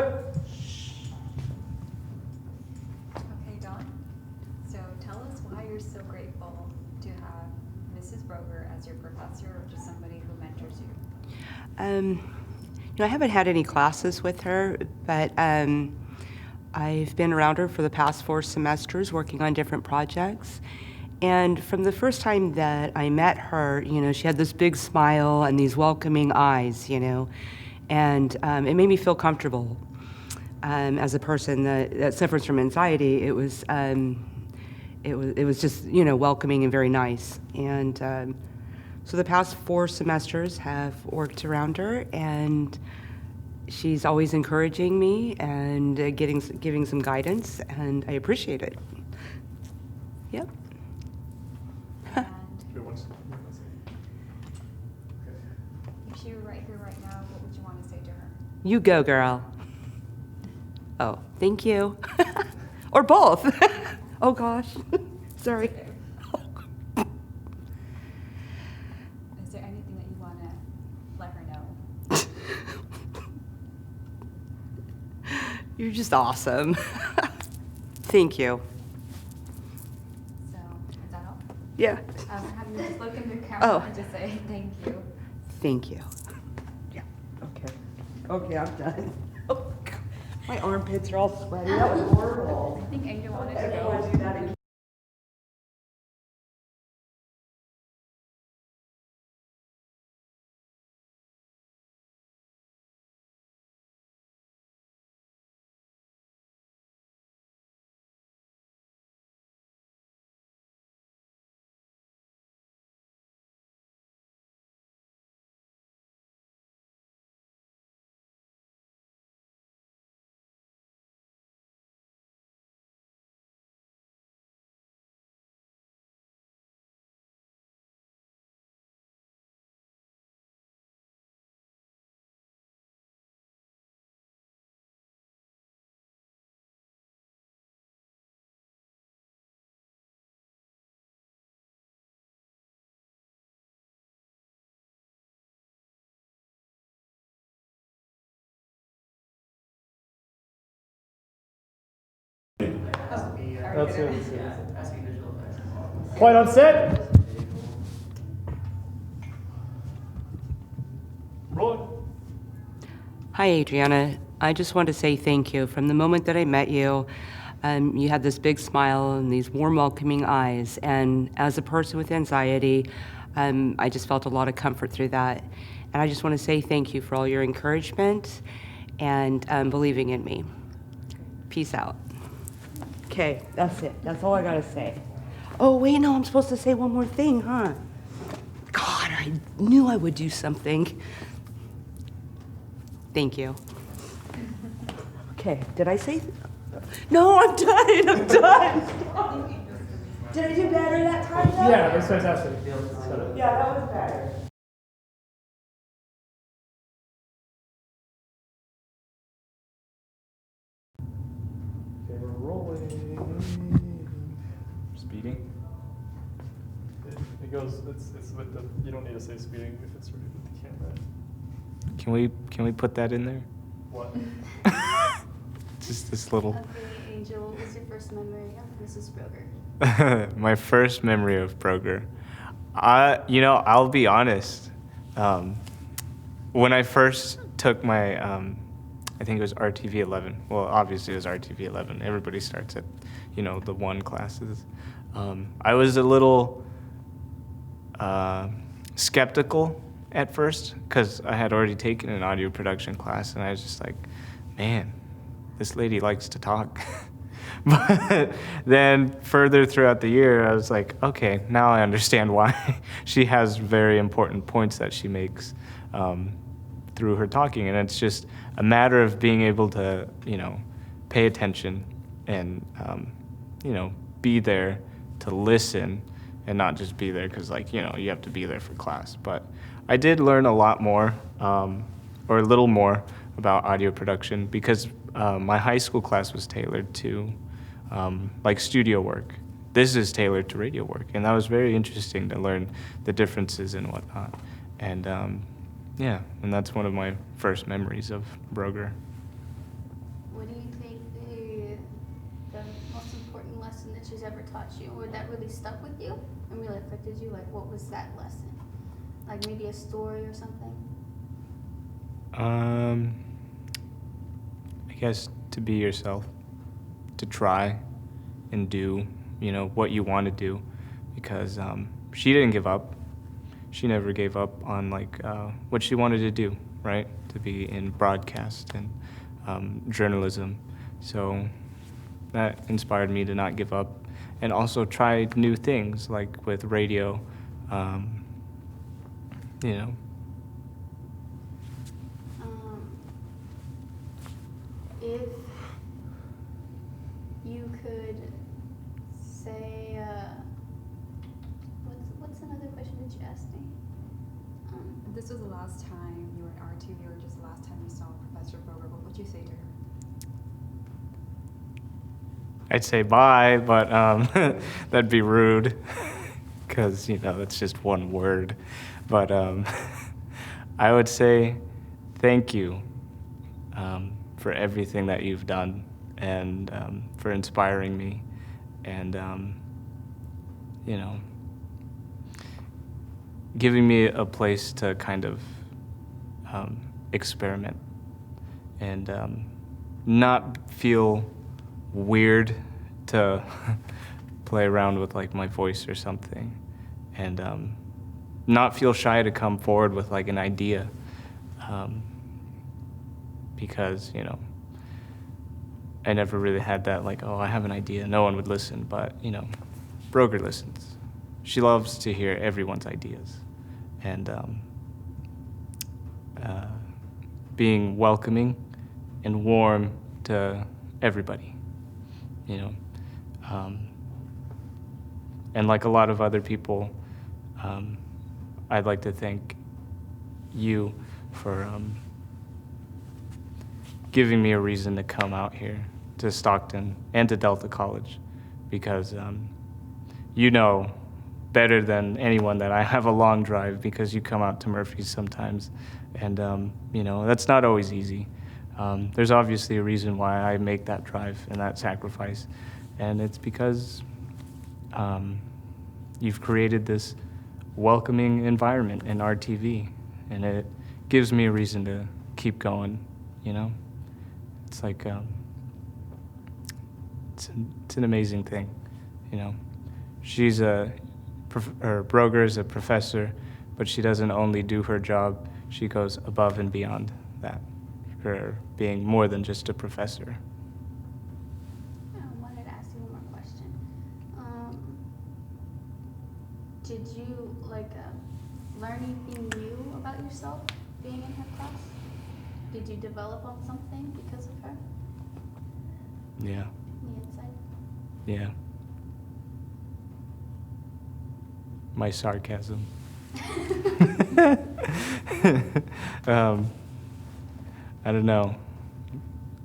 Okay, Dawn. So tell us why you're so grateful to have Mrs. Broger as your professor, or just somebody who mentors you. I haven't had any classes with her, but I've been around her for the past 4 semesters working on different projects. And from the first time that I met her, she had this big smile and these welcoming eyes, and it made me feel comfortable. As a person that suffers from anxiety, it was just, welcoming and very nice. And so the past 4 semesters have worked around her, and she's always encouraging me and giving some guidance, and I appreciate it. Yep. If she were right here, right now, what would you want to say to her? You go, girl. Oh, thank you. Or both. Oh, gosh. Sorry. Is there anything that you want to let her know? You're just awesome. Thank you. So, is that all? Yeah. Have you just look in the camera Oh. and just say thank you. Thank you. Yeah, okay. Okay, I'm done. Oh, God. My armpits are all sweaty. That was horrible. I think Angel wanted to I don't go. want to do that again. That's it. Quiet on set. Roll it. Hi, Adriana. I just want to say thank you. From the moment that I met you, you had this big smile and these warm, welcoming eyes. And as a person with anxiety, I just felt a lot of comfort through that. And I just want to say thank you for all your encouragement and believing in me. Peace out. Okay, that's it. That's all I gotta say. Oh, wait, no, I'm supposed to say one more thing, huh? God, I knew I would do something. Thank you. Okay, did I say? No, I'm done. I'm done. Did I do better that time, though? Yeah, that's fantastic. Yeah, that was better. Okay, we're rolling. Speeding? It goes, it's with the, you don't need to say speeding if it's with the camera. Can we put that in there? What? Just this little. Okay, Angel, what was your first memory of Mrs. Broger? My first memory of Broger. I'll be honest. When I first took my, I think it was RTV 11. Well, obviously it was RTV 11. Everybody starts at, the 1 classes. I was a little skeptical at first because I had already taken an audio production class, and I was just like, man, this lady likes to talk. But then further throughout the year, I was like, okay, now I understand why she has very important points that she makes through her talking. And it's just a matter of being able to, pay attention and, be there to listen and not just be there because, you have to be there for class. But I did learn a lot more, or a little more, about audio production because my high school class was tailored to studio work. This is tailored to radio work, and that was very interesting to learn the differences and whatnot. And and that's one of my first memories of Broger. What do you think the most important lesson that she's ever taught you, or that really stuck with you and really affected you? Like, what was that lesson? Like maybe a story or something? I guess to be yourself, to try and do, what you want to do, because she didn't give up. She never gave up on what she wanted to do, right? To be in broadcast and journalism. So that inspired me to not give up and also try new things like with radio, If you could say, what's another question that you asked me? This was the last time you were at RTV, or just the last time you saw Professor Broger. What would you say to her? I'd say bye, but that'd be rude because, that's just one word. But I would say thank you for everything that you've done and for inspiring me and, giving me a place to kind of experiment and not feel weird to play around with my voice or something, and not feel shy to come forward with an idea, because I never really had that oh, I have an idea, no one would listen, but Broger listens. She loves to hear everyone's ideas, and being welcoming and warm to everybody. And like a lot of other people, I'd like to thank you for giving me a reason to come out here to Stockton and to Delta College, because better than anyone that I have a long drive because you come out to Murphy's sometimes, and that's not always easy. There's obviously a reason why I make that drive and that sacrifice, and it's because you've created this welcoming environment in RTV, and it gives me a reason to keep going. It's it's an amazing thing. She's Broger is a professor, but she doesn't only do her job; she goes above and beyond that, for being more than just a professor. I wanted to ask you one Did you learn anything new about yourself being in her class? Did you develop on something because of her? Yeah. On the inside? Yeah. My sarcasm. I don't know.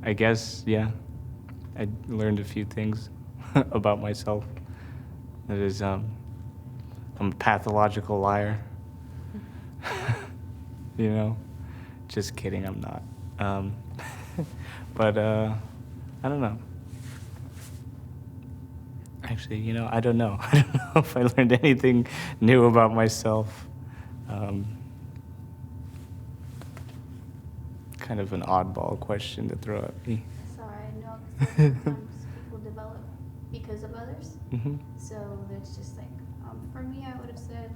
I guess, yeah. I learned a few things about myself. That is, I'm a pathological liar. You know? Just kidding, I'm not. But, I don't know. Actually, you know, I don't know. I don't know if I learned anything new about myself. Kind of an oddball question to throw at me. Sorry, I know sometimes people develop because of others. Mm-hmm. So it's just for me, I would have said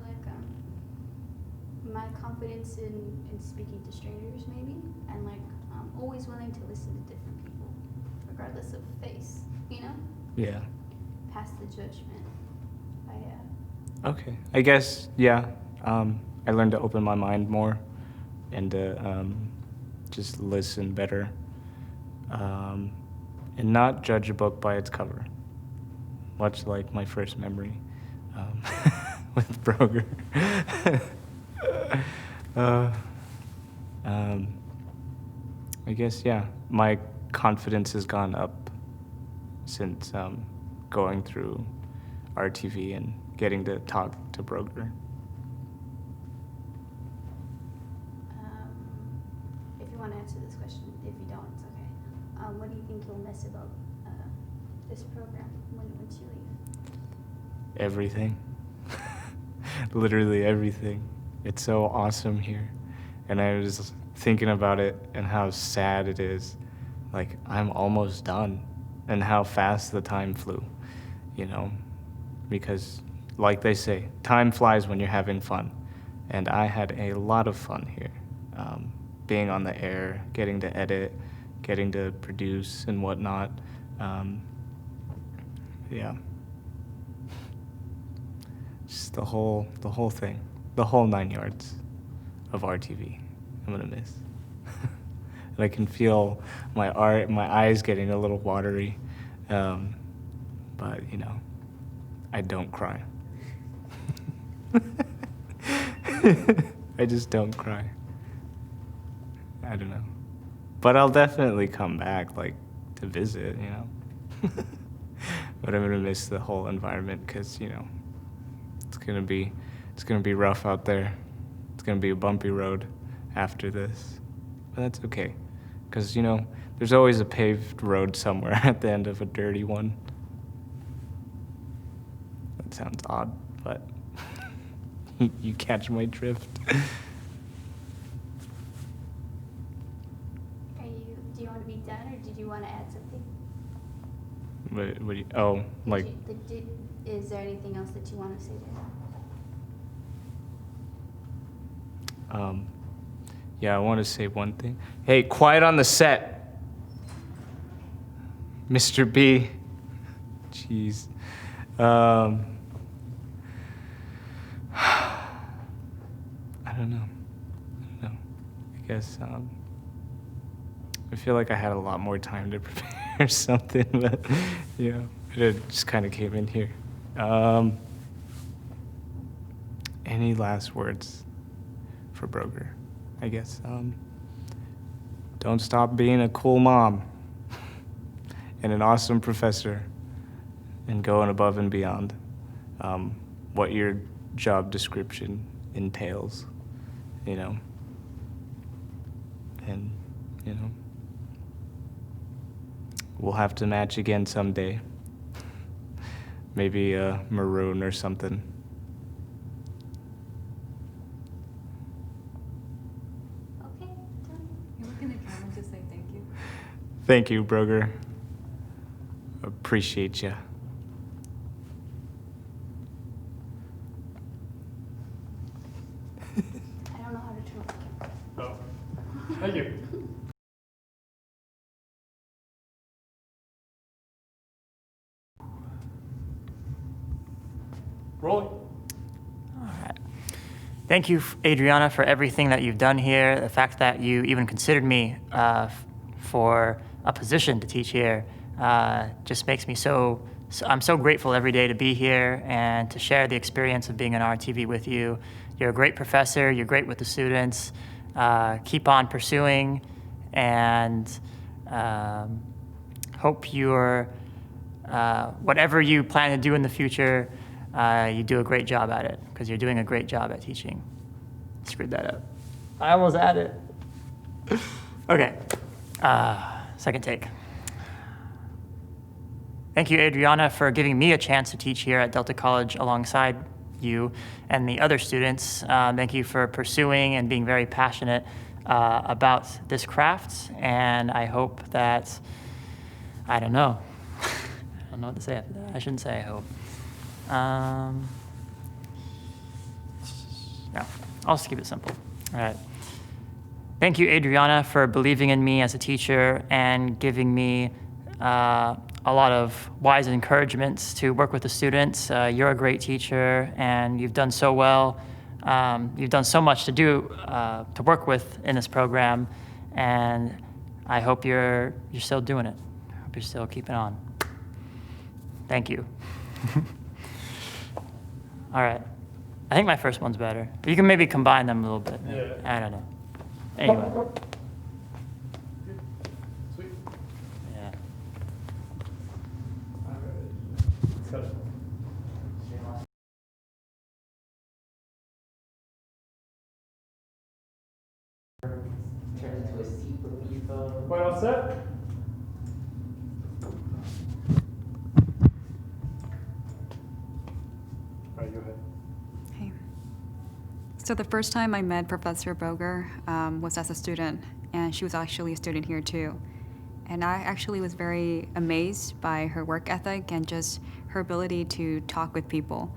my confidence in speaking to strangers maybe, and always willing to listen to different people, regardless of face, you know? Yeah. Past the judgment. Okay. I guess, yeah. I learned to open my mind more and to just listen better and not judge a book by its cover, much like my first memory with Broger. I guess, yeah, my confidence has gone up since going through RTV and getting to talk to Broger. If you want to answer this question, if you don't, it's okay. What do you think you'll miss about this program once you leave? Everything. Literally everything. It's so awesome here. And I was thinking about it and how sad it is. Like, I'm almost done. And how fast the time flew, you know? Because, like they say, time flies when you're having fun. And I had a lot of fun here. Being on the air, getting to edit, getting to produce and whatnot. Yeah. Just the whole thing, the whole 9 yards of RTV. I'm gonna miss. And I can feel my eyes getting a little watery, but you know, I don't cry. I just don't cry. I don't know, but I'll definitely come back, to visit, you know. But I'm gonna miss the whole environment because, you know, it's gonna be rough out there. It's gonna be a bumpy road after this, but that's okay, because, you know, there's always a paved road somewhere at the end of a dirty one. That sounds odd, but you catch my drift. Do you want to be done, or did you want to add something? What do you, Is there anything else that you want to say to her? Yeah, I want to say one thing. Hey, quiet on the set. Mr. B. Jeez. I don't know. I guess, I feel like I had a lot more time to prepare something, but, you know, it just kind of came in here. Any last words for Broger? I guess, don't stop being a cool mom and an awesome professor and going above and beyond what your job description entails, you know. And, you know, we'll have to match again someday. Maybe maroon or something. Okay, done. You look in the camera and just say thank you. Thank you, Broger. Appreciate ya. I don't know how to turn off the camera. Oh, thank you. Rolling. Thank you, Adriana, for everything that you've done here. The fact that you even considered me for a position to teach here just makes me I'm so grateful every day to be here and to share the experience of being an RTV with you. You're a great professor. You're great with the students. Keep on pursuing, and hope whatever you plan to do in the future, you do a great job at it, because you're doing a great job at teaching. Screwed that up. I almost had it. Okay, second take. Thank you, Adriana, for giving me a chance to teach here at Delta College alongside you and the other students. Thank you for pursuing and being very passionate about this craft, and I hope that, I don't know what to say after that. I shouldn't say I hope. No, I'll just keep it simple. All right. Thank you, Adriana, for believing in me as a teacher and giving me a lot of wise encouragements to work with the students. You're a great teacher, and you've done so well. You've done so much to work with in this program, and I hope you're still doing it. I hope you're still keeping on. Thank you. All right. I think my first one's better. You can maybe combine them a little bit. Yeah. I don't know. Anyway. Sweet. Yeah. All right. Let's go. Turn into a seat relief. Point on set. All right, go ahead. Hey. So the first time I met Professor Boger was as a student, and she was actually a student here too. And I actually was very amazed by her work ethic and just her ability to talk with people.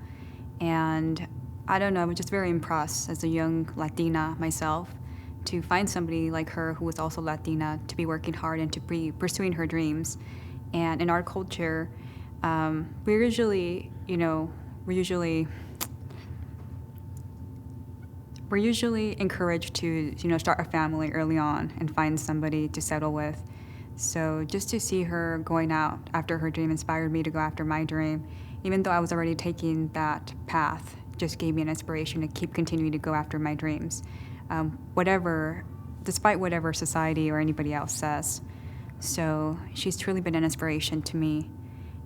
And I don't know, I'm just very impressed as a young Latina myself to find somebody like her who was also Latina to be working hard and to be pursuing her dreams. And in our culture, we're usually encouraged to, start a family early on and find somebody to settle with. So just to see her going out after her dream inspired me to go after my dream, even though I was already taking that path, just gave me an inspiration to keep continuing to go after my dreams, despite whatever society or anybody else says. So she's truly been an inspiration to me,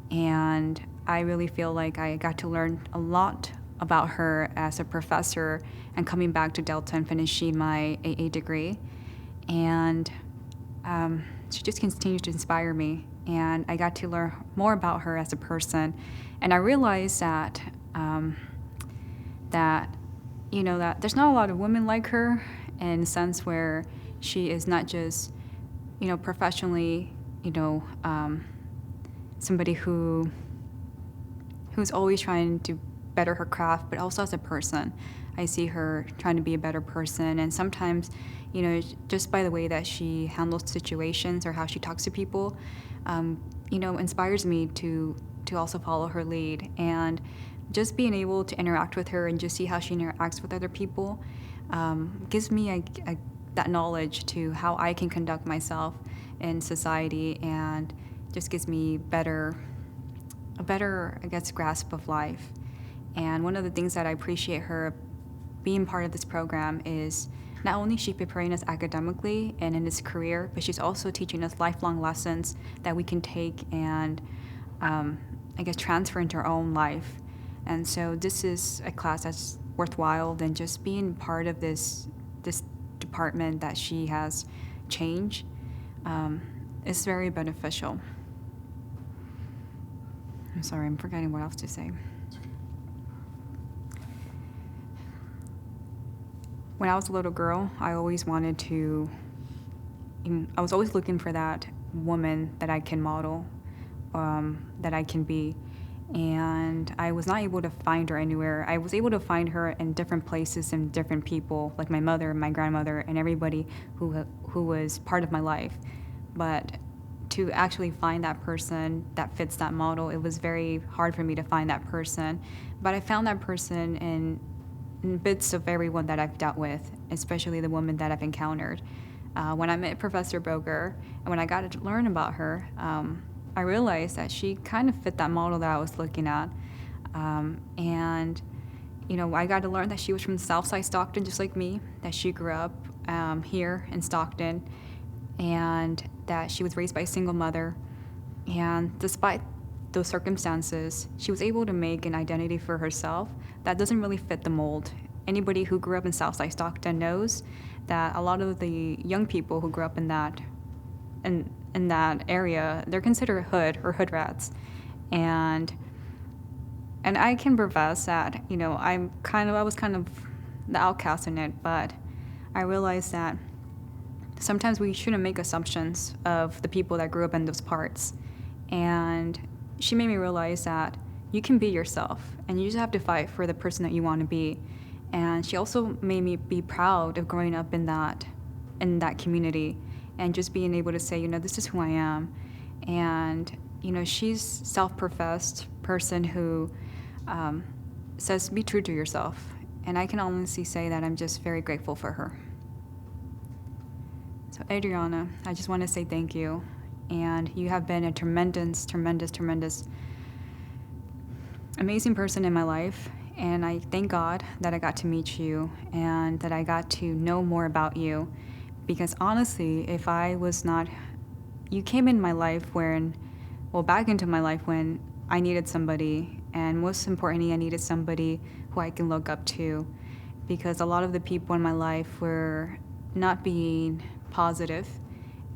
and I really feel like I got to learn a lot about her as a professor and coming back to Delta and finishing my AA degree. And she just continues to inspire me, and I got to learn more about her as a person. And I realized that that there's not a lot of women like her, in the sense where she is not just professionally somebody who's always trying to better her craft, but also as a person. I see her trying to be a better person, and sometimes, just by the way that she handles situations or how she talks to people, inspires me to also follow her lead. And just being able to interact with her and just see how she interacts with other people gives me that knowledge to how I can conduct myself in society, and just gives me a better, I guess, grasp of life. And one of the things that I appreciate her being part of this program is not only is she preparing us academically and in this career, but she's also teaching us lifelong lessons that we can take and, transfer into our own life. And so this is a class that's worthwhile than just being part of this department that she has changed. It's very beneficial. I'm sorry, I'm forgetting what else to say. When I was a little girl, I always wanted to, I was always looking for that woman that I can model, that I can be. And I was not able to find her anywhere. I was able to find her in different places and different people, like my mother, my grandmother, and everybody who was part of my life. But to actually find that person that fits that model, it was very hard for me to find that person. But I found that person bits of everyone that I've dealt with, especially the women that I've encountered. When I met Professor Boger, and when I got to learn about her, I realized that she kind of fit that model that I was looking at. And, you know, I got to learn that she was from Southside Stockton, just like me, that she grew up here in Stockton, and that she was raised by a single mother. And despite those circumstances, she was able to make an identity for herself that doesn't really fit the mold. Anybody who grew up in Southside Stockton knows that a lot of the young people who grew up in that area, they're considered hood or hood rats. And I can profess that, you know, I was kind of the outcast in it, but I realized that sometimes we shouldn't make assumptions of the people that grew up in those parts. And she made me realize that you can be yourself, and you just have to fight for the person that you want to be. And she also made me be proud of growing up in that community, and just being able to say, you know, this is who I am. And, you know, she's self-professed person who says, be true to yourself. And I can honestly say that I'm just very grateful for her. So Adriana, I just want to say thank you. And you have been a tremendous, tremendous, tremendous, amazing person in my life. And I thank God that I got to meet you and that I got to know more about you. Because honestly, if I was not, you came in my life back into my life when I needed somebody. And most importantly, I needed somebody who I can look up to. Because a lot of the people in my life were not being positive.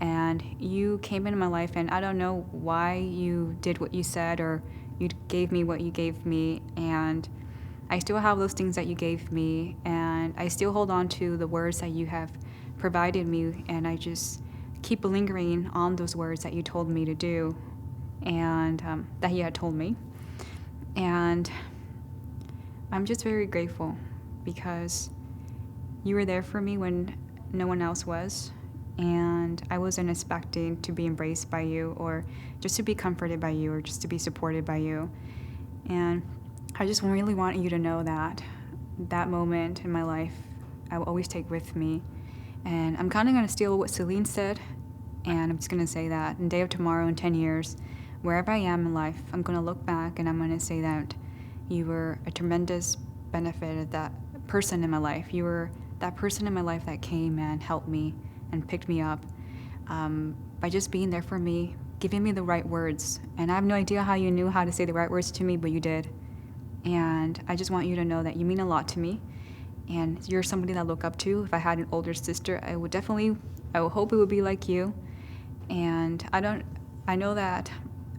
And you came into my life, and I don't know why you did what you said, or you gave me what you gave me, and I still have those things that you gave me, and I still hold on to the words that you have provided me, and I just keep lingering on those words that you told me to do, and that you had told me. And I'm just very grateful because you were there for me when no one else was. And I wasn't expecting to be embraced by you, or just to be comforted by you, or just to be supported by you. And I just really want you to know that that moment in my life, I will always take with me. And I'm kind of going to steal what Céline said, and I'm just going to say that in day of tomorrow, in 10 years, wherever I am in life, I'm going to look back and I'm going to say that you were a tremendous benefit of that person in my life. You were that person in my life that came and helped me and picked me up by just being there for me, giving me the right words. And I have no idea how you knew how to say the right words to me, but you did. And I just want you to know that you mean a lot to me, and you're somebody that I look up to. If I had an older sister, I would hope it would be like you. And I know that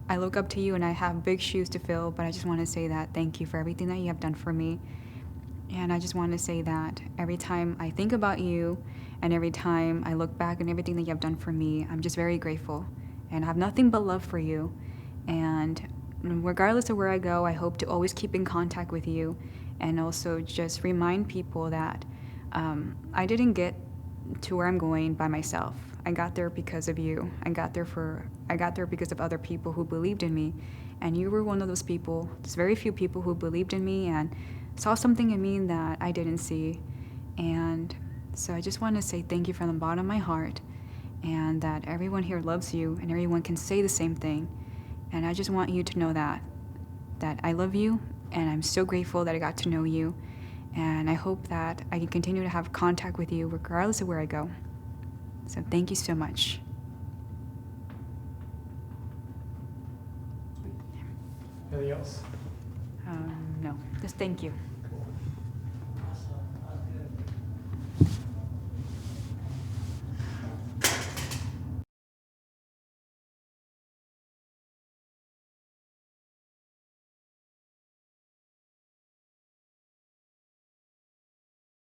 I look up to you and I have big shoes to fill, but I just want to say that thank you for everything that you have done for me. And I just want to say that every time I think about you, and every time I look back on everything that you have done for me, I'm just very grateful. And I have nothing but love for you. And regardless of where I go, I hope to always keep in contact with you. And also just remind people that I didn't get to where I'm going by myself. I got there because of you. I got there because of other people who believed in me. And you were one of those people. There's very few people who believed in me and saw something in me that I didn't see. And so I just want to say thank you from the bottom of my heart, and that everyone here loves you and everyone can say the same thing. And I just want you to know that I love you, and I'm so grateful that I got to know you. And I hope that I can continue to have contact with you regardless of where I go. So thank you so much. Anything else? No, just thank you.